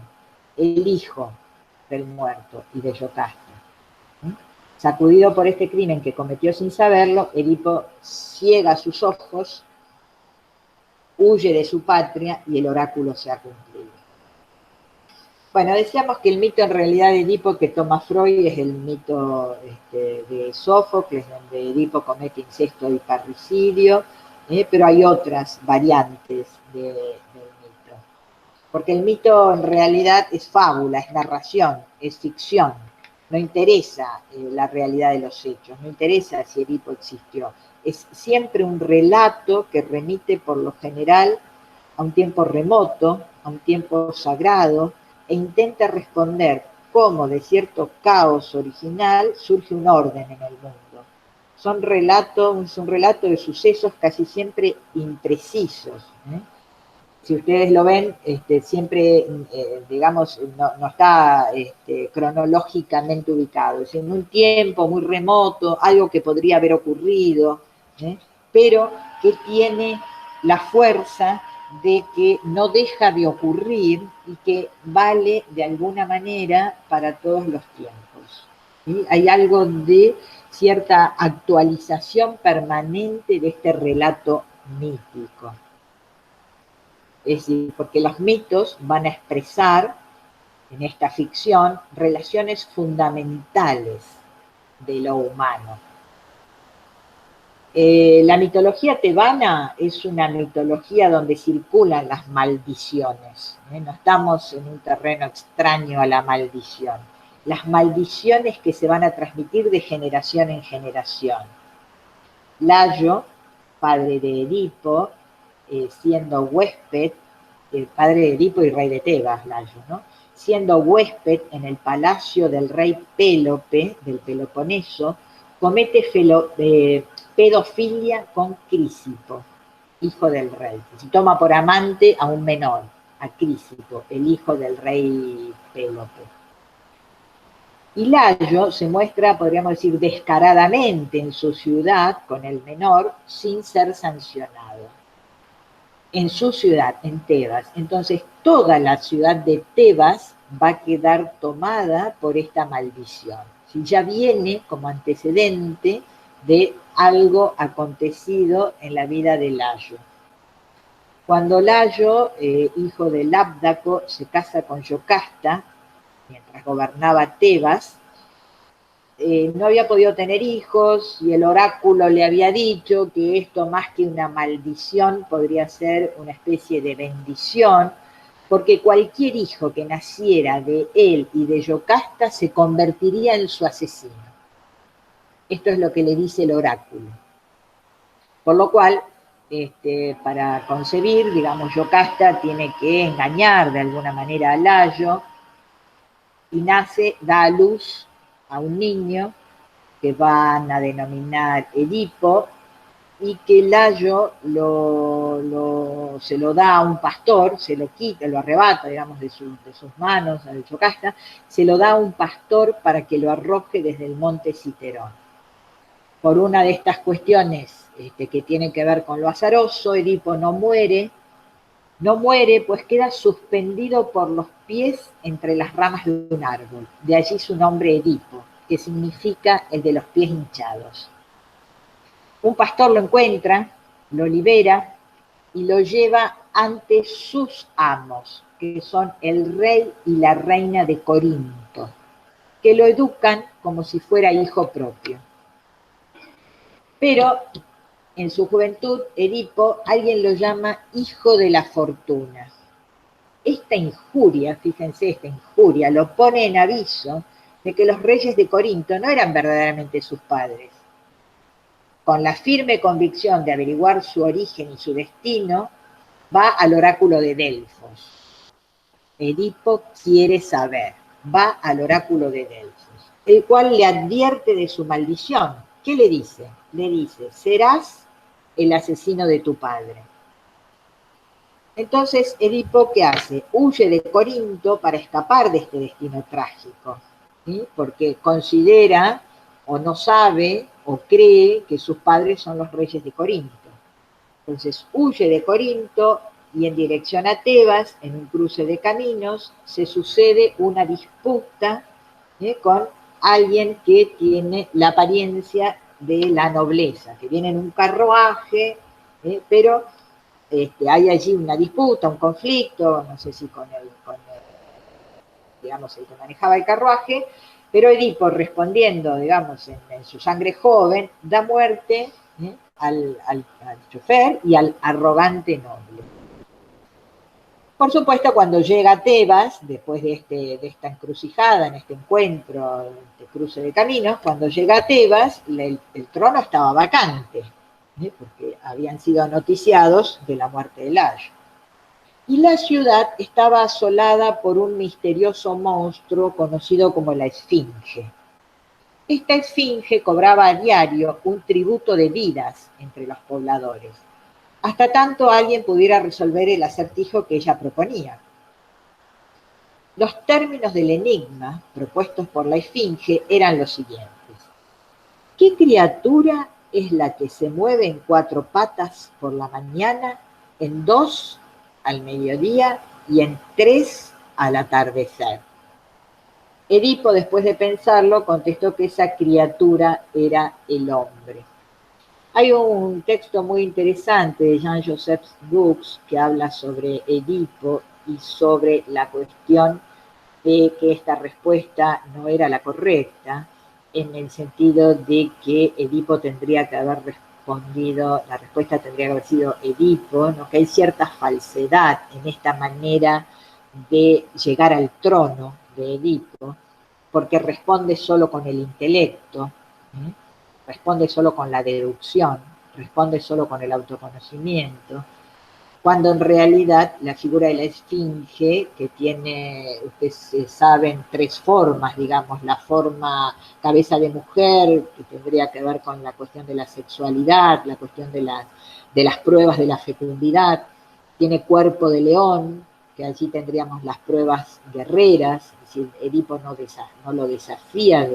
el hijo del muerto y de Yocasta. Sacudido por este crimen que cometió sin saberlo, Edipo ciega sus ojos, huye de su patria y el oráculo se ha cumplido. Bueno, decíamos que el mito en realidad de Edipo que toma Freud es el mito de Sófocles, donde Edipo comete incesto y parricidio, pero hay otras variantes del mito. Porque el mito en realidad es fábula, es narración, es ficción. No interesa la realidad de los hechos, no interesa si Edipo existió. Es siempre un relato que remite por lo general a un tiempo remoto, a un tiempo sagrado, e intenta responder cómo de cierto caos original surge un orden en el mundo. Es un relato de sucesos casi siempre imprecisos. Si ustedes lo ven, siempre, digamos, no está cronológicamente ubicado, es en un tiempo muy remoto, algo que podría haber ocurrido, pero que tiene la fuerza de que no deja de ocurrir y que vale de alguna manera para todos los tiempos. ¿Sí? Hay algo de cierta actualización permanente de este relato mítico. Es decir, porque los mitos van a expresar en esta ficción relaciones fundamentales de lo humano. La mitología tebana es una mitología donde circulan las maldiciones. No estamos en un terreno extraño a la maldición. Las maldiciones que se van a transmitir de generación en generación. Layo, padre de Edipo, siendo huésped, el padre de Edipo y rey de Tebas, Layo, ¿no? Siendo huésped en el palacio del rey Pélope, del Peloponeso, comete pedofilia con Crisipo, hijo del rey. Se toma por amante a un menor, a Crisipo, el hijo del rey Pélope. Y Layo se muestra, podríamos decir, descaradamente en su ciudad con el menor sin ser sancionado. En su ciudad, en Tebas. Entonces, toda la ciudad de Tebas va a quedar tomada por esta maldición. Si ya viene como antecedente de algo acontecido en la vida de Layo. Cuando Layo, hijo de Labdaco, se casa con Yocasta, mientras gobernaba Tebas, no había podido tener hijos y el oráculo le había dicho que esto más que una maldición podría ser una especie de bendición, porque cualquier hijo que naciera de él y de Yocasta se convertiría en su asesino. Esto es lo que le dice el oráculo. Por lo cual, para concebir, digamos, Yocasta tiene que engañar de alguna manera a Layo y da a luz a un niño que van a denominar Edipo, y que Layo se lo da a un pastor, se lo quita, lo arrebata, digamos, de sus manos al Yocasta, se lo da a un pastor para que lo arroje desde el monte Citerón. Por una de estas cuestiones que tienen que ver con lo azaroso, Edipo no muere, pues queda suspendido por los pies entre las ramas de un árbol. De allí su nombre Edipo, que significa el de los pies hinchados. Un pastor lo encuentra, lo libera y lo lleva ante sus amos, que son el rey y la reina de Corinto, que lo educan como si fuera hijo propio. Pero en su juventud, Edipo, alguien lo llama hijo de la fortuna. Esta injuria, fíjense, esta injuria lo pone en aviso de que los reyes de Corinto no eran verdaderamente sus padres. Con la firme convicción de averiguar su origen y su destino, va al oráculo de Delfos. Edipo quiere saber, va al oráculo de Delfos, el cual le advierte de su maldición. ¿Qué le dice? Le dice, serás el asesino de tu padre. Entonces, Edipo, ¿qué hace? Huye de Corinto para escapar de este destino trágico, ¿sí? Porque considera, o no sabe, o cree que sus padres son los reyes de Corinto. Entonces, huye de Corinto y en dirección a Tebas, en un cruce de caminos, se sucede una disputa con alguien que tiene la apariencia de la nobleza, que viene en un carruaje, pero hay allí una disputa, un conflicto, no sé si digamos, el que manejaba el carruaje, pero Edipo, respondiendo, digamos, en su sangre joven, da muerte al chofer y al arrogante noble. Por supuesto, cuando llega a Tebas, después de esta encrucijada, en este encuentro, este cruce de caminos, cuando llega a Tebas, el trono estaba vacante, porque habían sido noticiados de la muerte de Layo. Y la ciudad estaba asolada por un misterioso monstruo conocido como la Esfinge. Esta esfinge cobraba a diario un tributo de vidas entre los pobladores, hasta tanto alguien pudiera resolver el acertijo que ella proponía. Los términos del enigma propuestos por la esfinge eran los siguientes. ¿Qué criatura es la que se mueve en 4 patas por la mañana, en 2 al mediodía y en 3 al atardecer? Edipo, después de pensarlo, contestó que esa criatura era el hombre. Hay un texto muy interesante de Jean-Joseph Brooks que habla sobre Edipo y sobre la cuestión de que esta respuesta no era la correcta, en el sentido de que Edipo tendría que haber respondido, la respuesta tendría que haber sido Edipo, ¿no? Que hay cierta falsedad en esta manera de llegar al trono de Edipo, porque responde solo con el intelecto, responde solo con la deducción, responde solo con el autoconocimiento, cuando en realidad la figura de la esfinge, que tiene, ustedes saben, 3 formas, digamos, la forma cabeza de mujer, que tendría que ver con la cuestión de la sexualidad, la cuestión de las pruebas de la fecundidad, tiene cuerpo de león, que allí tendríamos las pruebas guerreras, es decir, Edipo no lo desafía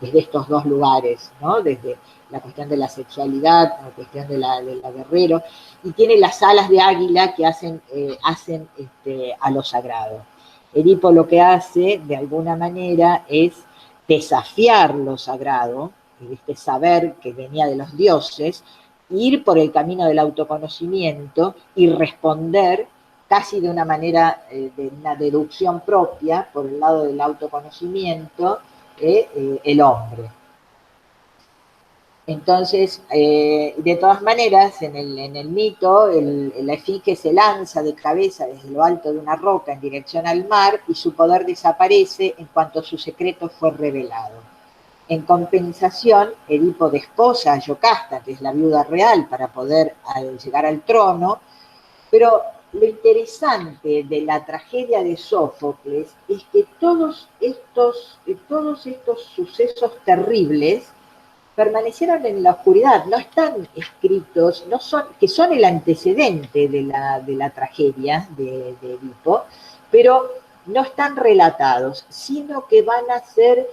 desde estos 2 lugares, ¿no? Desde la cuestión de la sexualidad, la cuestión de la guerrero, y tiene las alas de águila que hacen a lo sagrado. Edipo lo que hace, de alguna manera, es desafiar lo sagrado, este saber que venía de los dioses, ir por el camino del autoconocimiento y responder casi de una manera de una deducción propia, por el lado del autoconocimiento, el hombre. Entonces, de todas maneras, en el mito, la esfinge se lanza de cabeza desde lo alto de una roca en dirección al mar y su poder desaparece en cuanto su secreto fue revelado. En compensación, Edipo desposa a Yocasta, que es la viuda real, para poder llegar al trono, pero lo interesante de la tragedia de Sófocles es que todos estos sucesos terribles permanecieron en la oscuridad, no están escritos, que son el antecedente de la tragedia de Edipo, pero no están relatados, sino que van a ser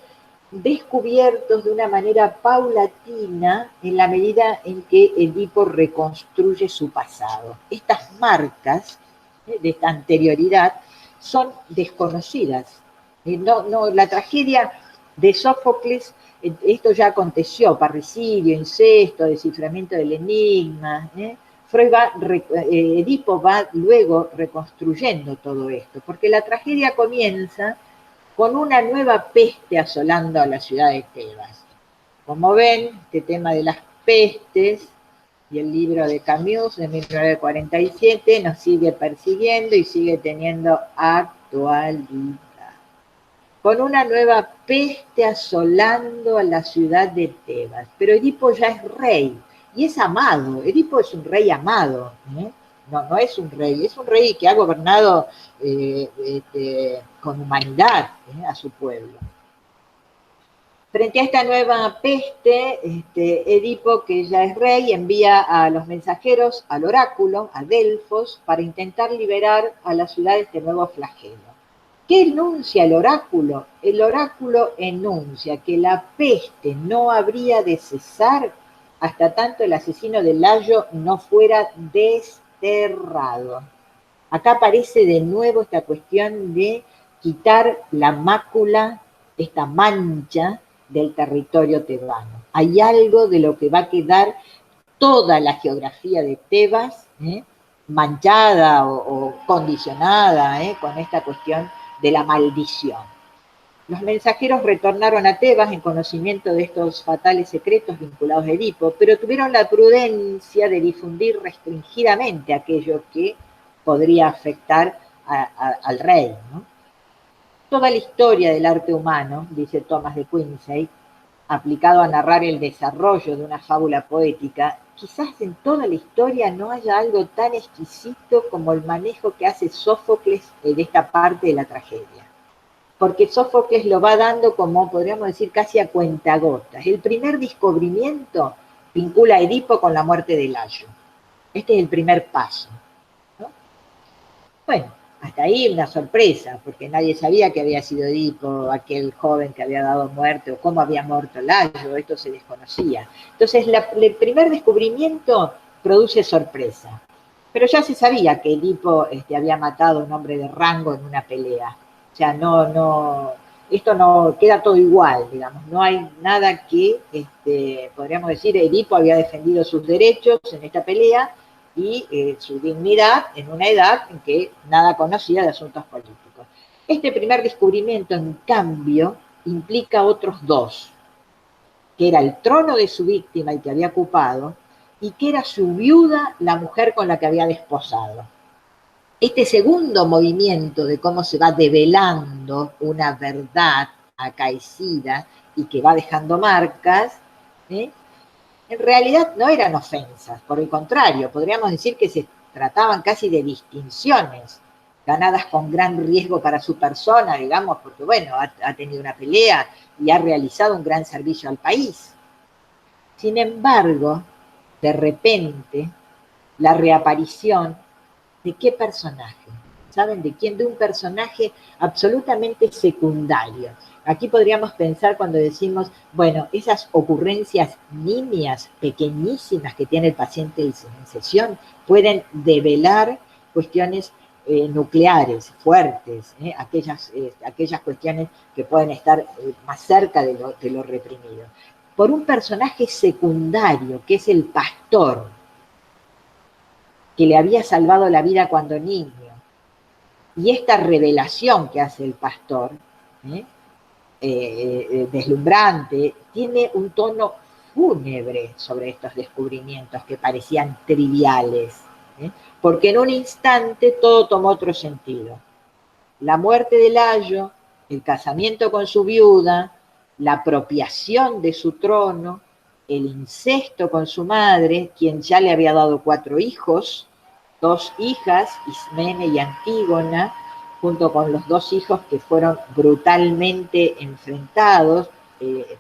descubiertos de una manera paulatina en la medida en que Edipo reconstruye su pasado. Estas marcas de esta anterioridad son desconocidas. La tragedia de Sófocles, esto ya aconteció, parricidio, incesto, desciframiento del enigma. Edipo va luego reconstruyendo todo esto, porque la tragedia comienza con una nueva peste asolando a la ciudad de Tebas. Como ven, este tema de las pestes y el libro de Camus de 1947 nos sigue persiguiendo y sigue teniendo actualidad. Con una nueva peste asolando a la ciudad de Tebas. Pero Edipo ya es rey y es amado. Edipo es un rey amado. No es un rey que ha gobernado con humanidad a su pueblo. Frente a esta nueva peste, Edipo, que ya es rey, envía a los mensajeros al oráculo, a Delfos, para intentar liberar a la ciudad de este nuevo flagelo. ¿Qué enuncia el oráculo? El oráculo enuncia que la peste no habría de cesar hasta tanto el asesino de Layo no fuera desterrado. Acá aparece de nuevo esta cuestión de quitar la mácula, esta mancha del territorio tebano. Hay algo de lo que va a quedar toda la geografía de Tebas, manchada o condicionada con esta cuestión de la maldición. Los mensajeros retornaron a Tebas en conocimiento de estos fatales secretos vinculados a Edipo, pero tuvieron la prudencia de difundir restringidamente aquello que podría afectar al rey, ¿no? Toda la historia del arte humano, dice Thomas de Quincey, aplicado a narrar el desarrollo de una fábula poética, quizás en toda la historia no haya algo tan exquisito como el manejo que hace Sófocles de esta parte de la tragedia. Porque Sófocles lo va dando como, podríamos decir, casi a cuentagotas. El primer descubrimiento vincula a Edipo con la muerte de Layo. Este es el primer paso, ¿no? Bueno, hasta ahí una sorpresa, porque nadie sabía que había sido Edipo, aquel joven que había dado muerte, o cómo había muerto Layo, esto se desconocía. Entonces, el primer descubrimiento produce sorpresa. Pero ya se sabía que Edipo había matado a un hombre de rango en una pelea. O sea, esto no queda todo igual, digamos, no hay nada que, podríamos decir, Edipo había defendido sus derechos en esta pelea y su dignidad en una edad en que nada conocía de asuntos políticos. Este primer descubrimiento, en cambio, implica otros dos, que era el trono de su víctima, el que había ocupado, y que era su viuda, la mujer con la que había desposado. Este segundo movimiento de cómo se va develando una verdad acaecida y que va dejando marcas, en realidad no eran ofensas, por el contrario, podríamos decir que se trataban casi de distinciones, ganadas con gran riesgo para su persona, digamos, porque bueno, ha tenido una pelea y ha realizado un gran servicio al país. Sin embargo, de repente, la reaparición ¿de qué personaje? ¿Saben de quién? De un personaje absolutamente secundario. Aquí podríamos pensar cuando decimos, bueno, esas ocurrencias nimias, pequeñísimas que tiene el paciente en sesión, pueden develar cuestiones nucleares, fuertes, aquellas cuestiones que pueden estar más cerca de lo reprimido. Por un personaje secundario, que es el pastor, que le había salvado la vida cuando niño. Y esta revelación que hace el pastor, deslumbrante, tiene un tono fúnebre sobre estos descubrimientos que parecían triviales, porque en un instante todo tomó otro sentido. La muerte de Layo, el casamiento con su viuda, la apropiación de su trono, el incesto con su madre, quien ya le había dado 4 hijos, 2 hijas, Ismene y Antígona, junto con los 2 hijos que fueron brutalmente enfrentados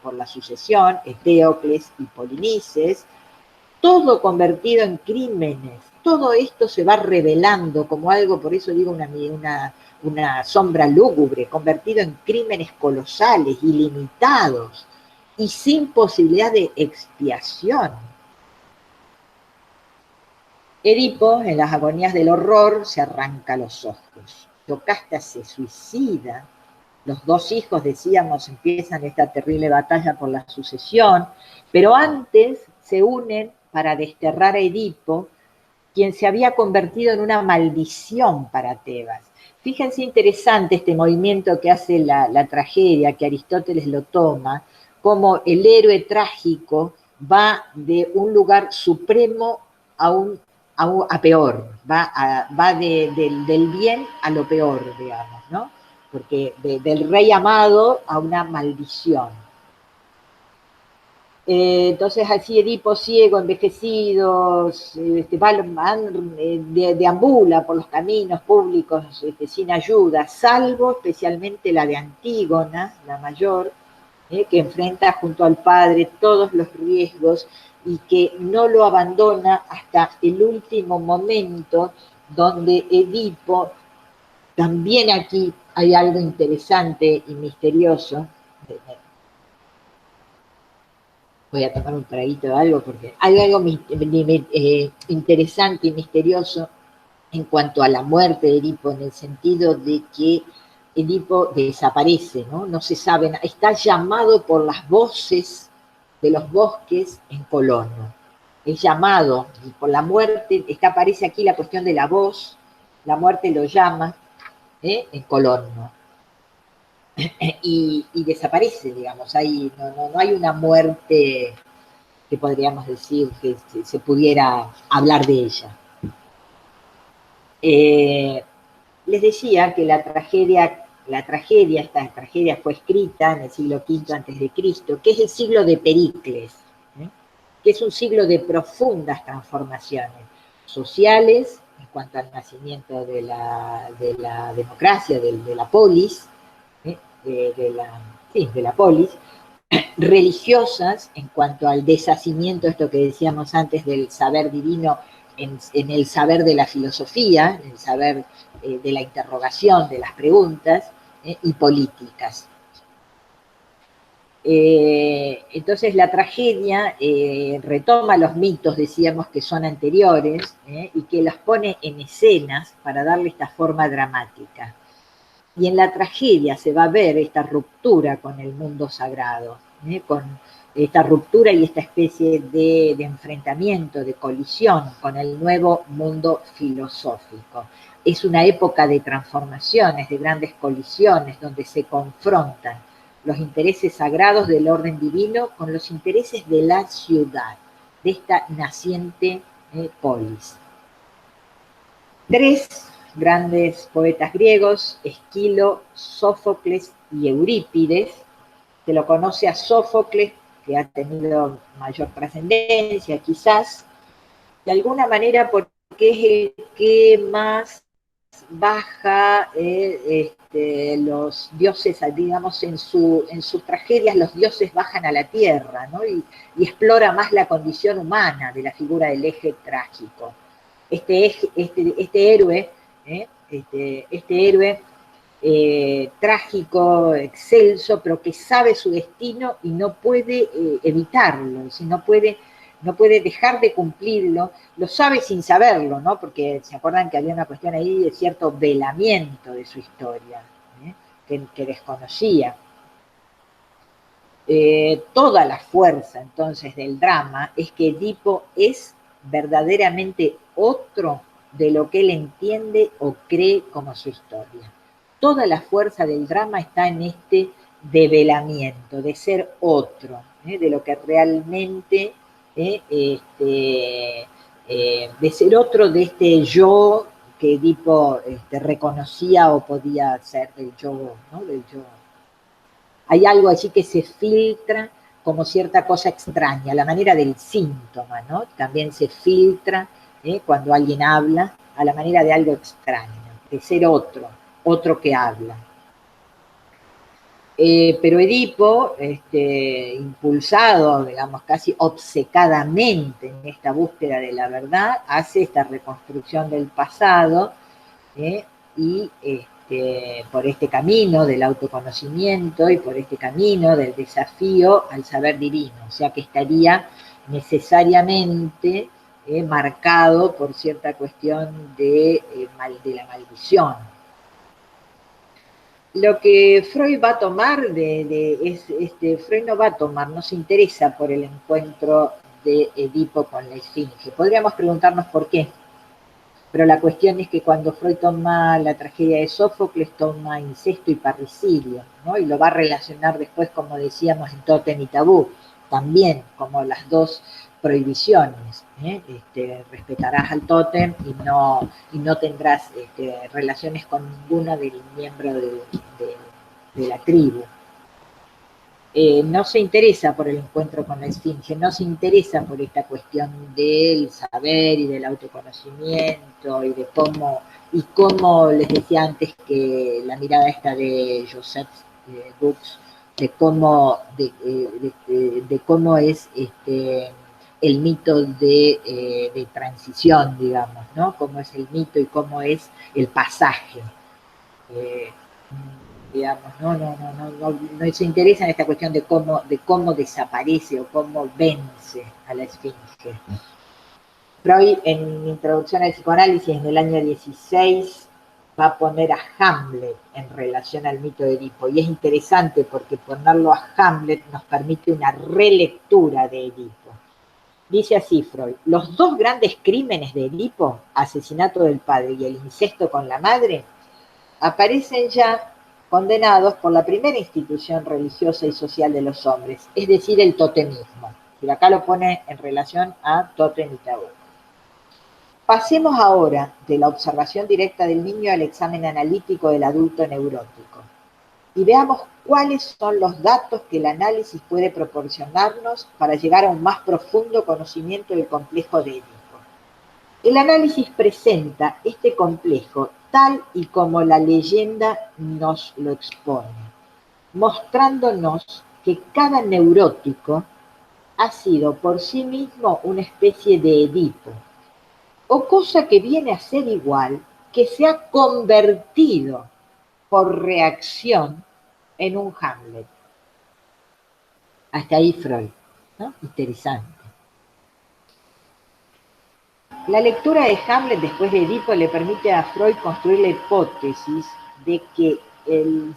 por la sucesión, Eteocles y Polinices, todo convertido en crímenes. Todo esto se va revelando como algo, por eso digo una sombra lúgubre, convertido en crímenes colosales, ilimitados y sin posibilidad de expiación. Edipo, en las agonías del horror, se arranca los ojos. Yocasta se suicida. Los 2 hijos, decíamos, empiezan esta terrible batalla por la sucesión, pero antes se unen para desterrar a Edipo, quien se había convertido en una maldición para Tebas. Fíjense interesante este movimiento que hace la tragedia, que Aristóteles lo toma, como el héroe trágico va de un lugar supremo a peor, va del bien a lo peor, digamos, ¿no? Porque del rey amado a una maldición. Entonces así Edipo ciego, envejecido, deambula por los caminos públicos sin ayuda, salvo especialmente la de Antígona, la mayor, que enfrenta junto al padre todos los riesgos y que no lo abandona hasta el último momento, donde Edipo, también aquí hay algo interesante y misterioso. Voy a tomar un traguito de algo porque hay algo interesante y misterioso en cuanto a la muerte de Edipo, en el sentido de que Edipo desaparece, ¿no? No se sabe, está llamado por las voces de los bosques en Colono. es llamado, y por la muerte, aparece aquí la cuestión de la voz, la muerte lo llama, en Colón, y desaparece, digamos, no hay una muerte que podríamos decir que se pudiera hablar de ella. Les decía que esta tragedia fue escrita en el siglo V antes de Cristo, que es el siglo de Pericles, que es un siglo de profundas transformaciones sociales en cuanto al nacimiento de la democracia, de la polis, de la polis, religiosas en cuanto al deshacimiento, esto que decíamos antes, del saber divino en el saber de la filosofía, en el saber de la interrogación, de las preguntas, y políticas. Entonces la tragedia retoma los mitos, decíamos, que son anteriores, y que los pone en escenas para darle esta forma dramática. Y en la tragedia se va a ver esta ruptura con el mundo sagrado, con esta ruptura y esta especie de enfrentamiento, de colisión con el nuevo mundo filosófico. Es una época de transformaciones, de grandes colisiones, donde se confrontan los intereses sagrados del orden divino con los intereses de la ciudad, de esta naciente polis. Tres grandes poetas griegos, Esquilo, Sófocles y Eurípides. Se lo conoce a Sófocles, que ha tenido mayor trascendencia quizás, de alguna manera porque es el que más baja los dioses, digamos, en sus tragedias los dioses bajan a la tierra, ¿no? y explora más la condición humana de la figura del eje trágico. Este héroe, este héroe trágico, excelso, pero que sabe su destino y no puede evitarlo, no puede dejar de cumplirlo, lo sabe sin saberlo, ¿no? Porque se acuerdan que había una cuestión ahí de cierto velamiento de su historia, que desconocía. Toda la fuerza entonces del drama es que Edipo es verdaderamente otro de lo que él entiende o cree como su historia. Toda la fuerza del drama está en este develamiento, de ser otro, de lo que realmente, de ser otro de este yo que Edipo reconocía o podía ser del yo, ¿no? Del yo. Hay algo allí que se filtra como cierta cosa extraña, la manera del síntoma, ¿no? También se filtra cuando alguien habla a la manera de algo extraño, de ser otro que habla. Pero Edipo, impulsado, digamos, casi obcecadamente en esta búsqueda de la verdad, hace esta reconstrucción del pasado y por este camino del autoconocimiento y por este camino del desafío al saber divino, o sea que estaría necesariamente marcado por cierta cuestión de la maldición. Lo que Freud va a tomar, Freud no va a tomar, no se interesa por el encuentro de Edipo con la Esfinge. Podríamos preguntarnos por qué. Pero la cuestión es que cuando Freud toma la tragedia de Sófocles, toma incesto y parricidio, ¿no? Y lo va a relacionar después, como decíamos, en Tótem y Tabú, también como las dos prohibiciones. Respetarás al tótem y no tendrás relaciones con ninguno del miembro de la tribu. No se interesa por el encuentro con la esfinge, no se interesa por esta cuestión del saber y del autoconocimiento y de cómo les decía antes que la mirada esta de Joseph Bux, de cómo es el mito de transición, digamos, ¿no? Cómo es el mito y cómo es el pasaje. Digamos, no se interesa en esta cuestión de cómo desaparece o cómo vence a la esfinge. Freud, en Introducción al Psicoanálisis, en el año 16, va a poner a Hamlet en relación al mito de Edipo, y es interesante porque ponerlo a Hamlet nos permite una relectura de Edipo. Dice así Freud, los dos grandes crímenes de Edipo, asesinato del padre y el incesto con la madre, aparecen ya condenados por la primera institución religiosa y social de los hombres, es decir, el totemismo. Y acá lo pone en relación a tótem y tabú. Pasemos ahora de la observación directa del niño al examen analítico del adulto neurótico y veamos cuáles son los datos que el análisis puede proporcionarnos para llegar a un más profundo conocimiento del complejo de Edipo. El análisis presenta este complejo tal y como la leyenda nos lo expone, mostrándonos que cada neurótico ha sido por sí mismo una especie de Edipo, o cosa que viene a ser igual, que se ha convertido por reacción en un Hamlet. Hasta ahí Freud, ¿no? Interesante. La lectura de Hamlet después de Edipo le permite a Freud construir la hipótesis de que el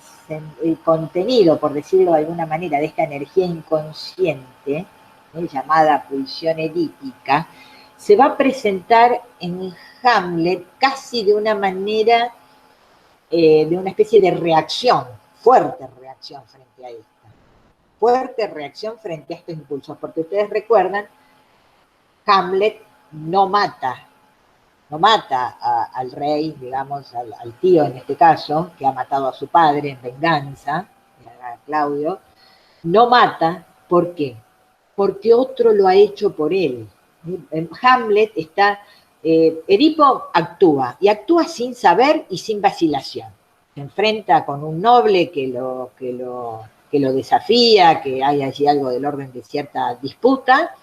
contenido, por decirlo de alguna manera, de esta energía inconsciente, llamada pulsión edípica, se va a presentar en Hamlet casi de una manera, de una especie de reacción, fuerte reacción frente a esto. Fuerte reacción frente a estos impulsos, porque ustedes recuerdan, Hamlet no mata al rey, digamos, al tío en este caso, que ha matado a su padre en venganza, a Claudio, no mata, ¿por qué? Porque otro lo ha hecho por él. En Hamlet está, Edipo actúa, y actúa sin saber y sin vacilación. Se enfrenta con un noble que lo desafía, que hay allí algo del orden de cierta disputa,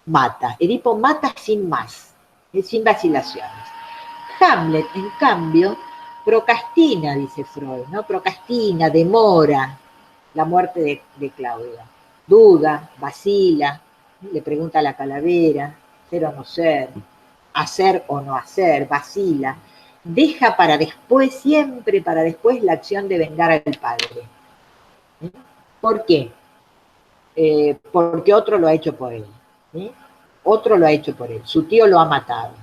mata. Edipo mata sin más, sin vacilaciones. Hamlet, en cambio, procrastina, dice Freud, ¿no? Procrastina, demora la muerte de Claudia. Duda, vacila, le pregunta a la calavera, ser o no ser, hacer o no hacer, vacila. Deja para después, siempre para después, la acción de vengar al padre. ¿Por qué? Porque otro lo ha hecho por él. ¿Sí? Otro lo ha hecho por él. Su tío lo ha matado.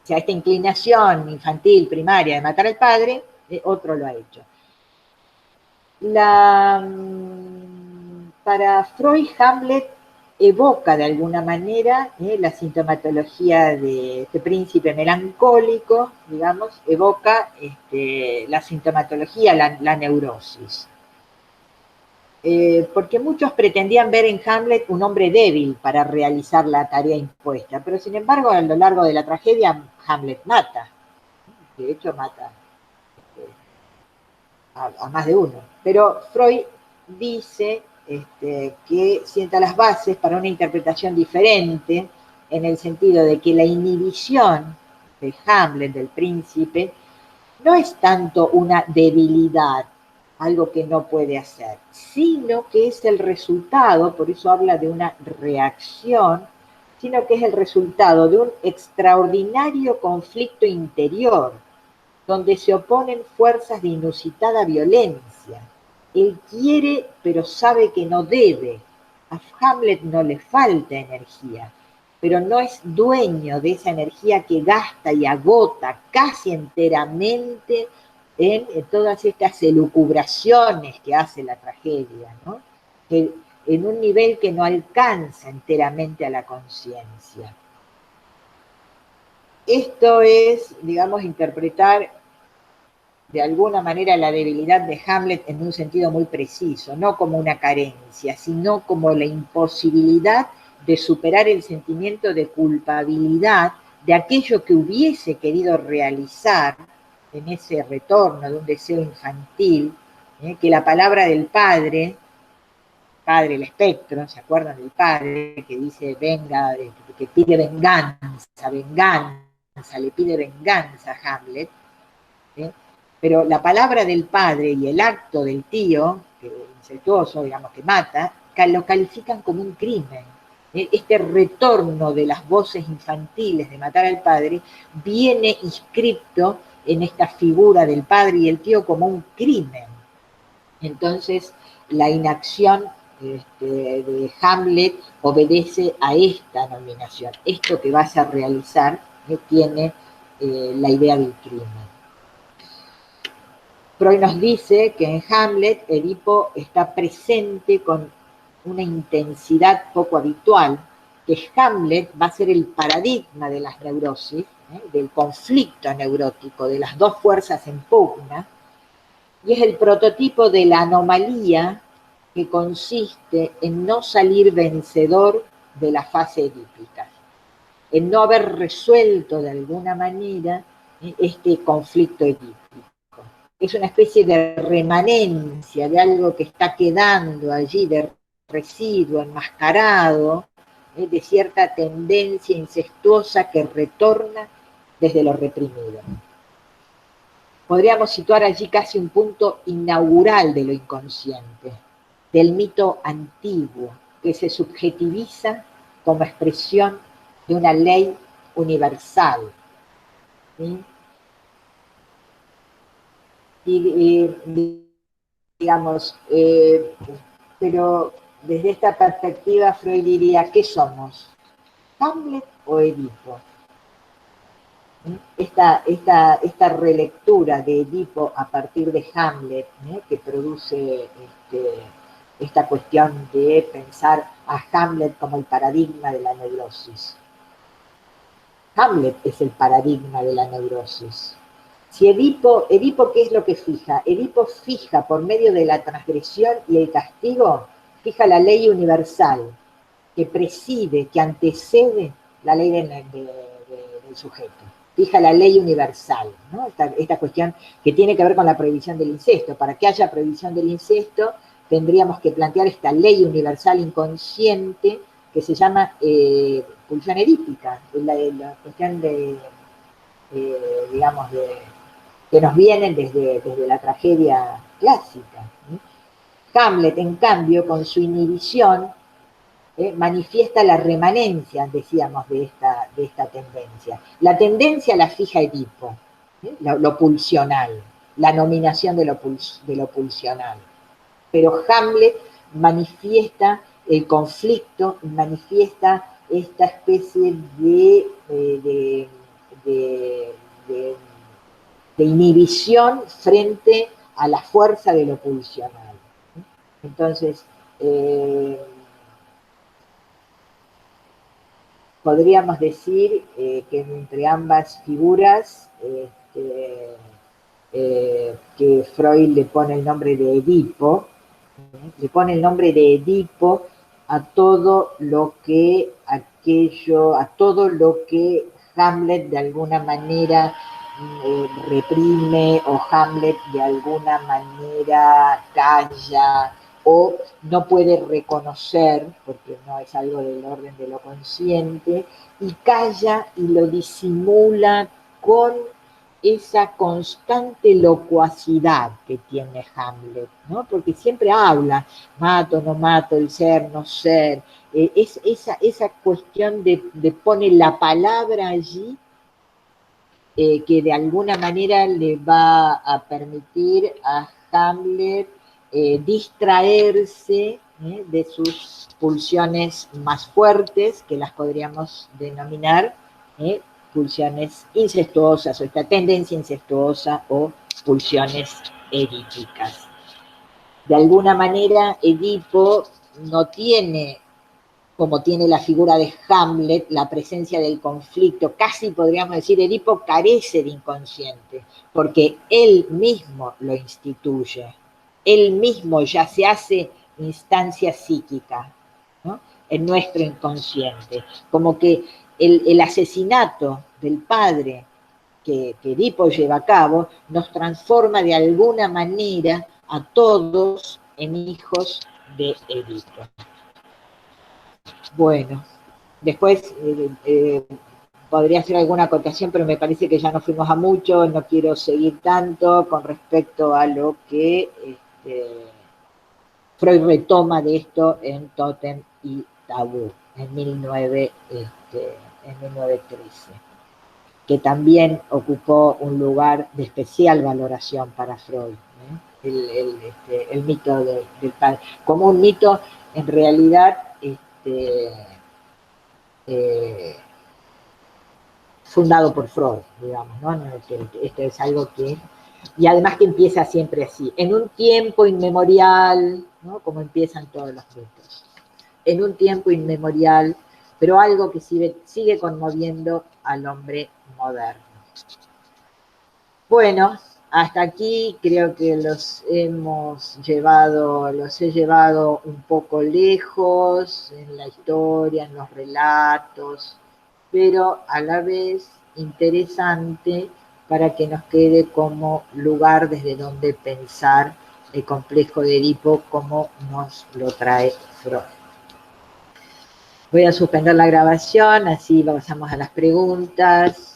O sea, esta inclinación infantil, primaria, de matar al padre, otro lo ha hecho. Para Freud, Hamlet evoca de alguna manera la sintomatología de este príncipe melancólico, digamos, evoca la sintomatología, la neurosis. Porque muchos pretendían ver en Hamlet un hombre débil para realizar la tarea impuesta, pero sin embargo a lo largo de la tragedia Hamlet mata, de hecho mata a más de uno, pero Freud dice que sienta las bases para una interpretación diferente, en el sentido de que la inhibición de Hamlet, del príncipe, no es tanto una debilidad, algo que no puede hacer, sino que es el resultado, por eso habla de una reacción, sino que es el resultado de un extraordinario conflicto interior, donde se oponen fuerzas de inusitada violencia. Él quiere, pero sabe que no debe. A Hamlet no le falta energía, pero no es dueño de esa energía que gasta y agota casi enteramente en todas estas elucubraciones que hace la tragedia, ¿no? En un nivel que no alcanza enteramente a la conciencia. Esto es, digamos, interpretar de alguna manera la debilidad de Hamlet en un sentido muy preciso, no como una carencia, sino como la imposibilidad de superar el sentimiento de culpabilidad de aquello que hubiese querido realizar en ese retorno de un deseo infantil, que la palabra del padre, el espectro, ¿se acuerdan del padre que dice venga, que pide venganza, le pide venganza a Hamlet? Pero la palabra del padre y el acto del tío, que incestuoso, digamos, que mata, lo califican como un crimen. Este retorno de las voces infantiles de matar al padre viene inscripto en esta figura del padre y el tío como un crimen. Entonces, la inacción de Hamlet obedece a esta nominación. Esto que vas a realizar tiene la idea del crimen. Freud nos dice que en Hamlet Edipo está presente con una intensidad poco habitual, que Hamlet va a ser el paradigma de las neurosis, del conflicto neurótico, de las dos fuerzas en pugna, y es el prototipo de la anomalía que consiste en no salir vencedor de la fase edípica, en no haber resuelto de alguna manera este conflicto edípico. Es una especie de remanencia de algo que está quedando allí, de residuo enmascarado, de cierta tendencia incestuosa que retorna desde lo reprimido. Podríamos situar allí casi un punto inaugural de lo inconsciente, del mito antiguo, que se subjetiviza como expresión de una ley universal. ¿Sí? Digamos, pero desde esta perspectiva Freud diría, ¿qué somos? ¿Hamlet o Edipo? Esta relectura de Edipo a partir de Hamlet, que produce esta cuestión de pensar a Hamlet como el paradigma de la neurosis. Hamlet es el paradigma de la neurosis. Si Edipo, ¿qué es lo que fija? Edipo fija por medio de la transgresión y el castigo, fija la ley universal que preside, que antecede la ley del sujeto. Fija la ley universal, ¿no? Esta cuestión que tiene que ver con la prohibición del incesto. Para que haya prohibición del incesto, tendríamos que plantear esta ley universal inconsciente que se llama pulsión edípica, la cuestión digamos, que nos vienen desde la tragedia clásica. Hamlet, en cambio, con su inhibición, manifiesta la remanencia, decíamos, de esta tendencia. La tendencia la fija Edipo, lo pulsional, la nominación de lo pulsional. Pero Hamlet manifiesta el conflicto, manifiesta esta especie de inhibición frente a la fuerza de lo pulsional. Entonces, podríamos decir que entre ambas figuras, que Freud le pone el nombre de Edipo, le pone el nombre de Edipo a todo lo que Hamlet de alguna manera reprime, o Hamlet de alguna manera calla o no puede reconocer, porque no es algo del orden de lo consciente, y calla y lo disimula con esa constante locuacidad que tiene Hamlet, ¿no? Porque siempre habla, mato, no mato, el ser, no ser, esa cuestión de pone la palabra allí, que de alguna manera le va a permitir a Hamlet distraerse de sus pulsiones más fuertes, que las podríamos denominar pulsiones incestuosas, o esta tendencia incestuosa, o pulsiones edípicas. De alguna manera, Edipo no tiene, como tiene la figura de Hamlet, la presencia del conflicto. Casi podríamos decir, Edipo carece de inconsciente, porque él mismo lo instituye, él mismo ya se hace instancia psíquica, ¿no? En nuestro inconsciente. Como que el asesinato del padre que Edipo lleva a cabo nos transforma de alguna manera a todos en hijos de Edipo. Bueno, después podría hacer alguna acotación, pero me parece que ya nos fuimos a mucho, no quiero seguir tanto con respecto a lo que Freud retoma de esto en Tótem y Tabú, en 1913, que también ocupó un lugar de especial valoración para Freud, el mito del padre, como un mito en realidad fundado por Freud, digamos, ¿no? Esto es algo que, y además que empieza siempre así, en un tiempo inmemorial, ¿no? Como empiezan todos los mitos, en un tiempo inmemorial, pero algo que sigue conmoviendo al hombre moderno. Bueno, hasta aquí creo que los he llevado un poco lejos en la historia, en los relatos, pero a la vez interesante para que nos quede como lugar desde donde pensar el complejo de Edipo como nos lo trae Freud. Voy a suspender la grabación, así pasamos a las preguntas.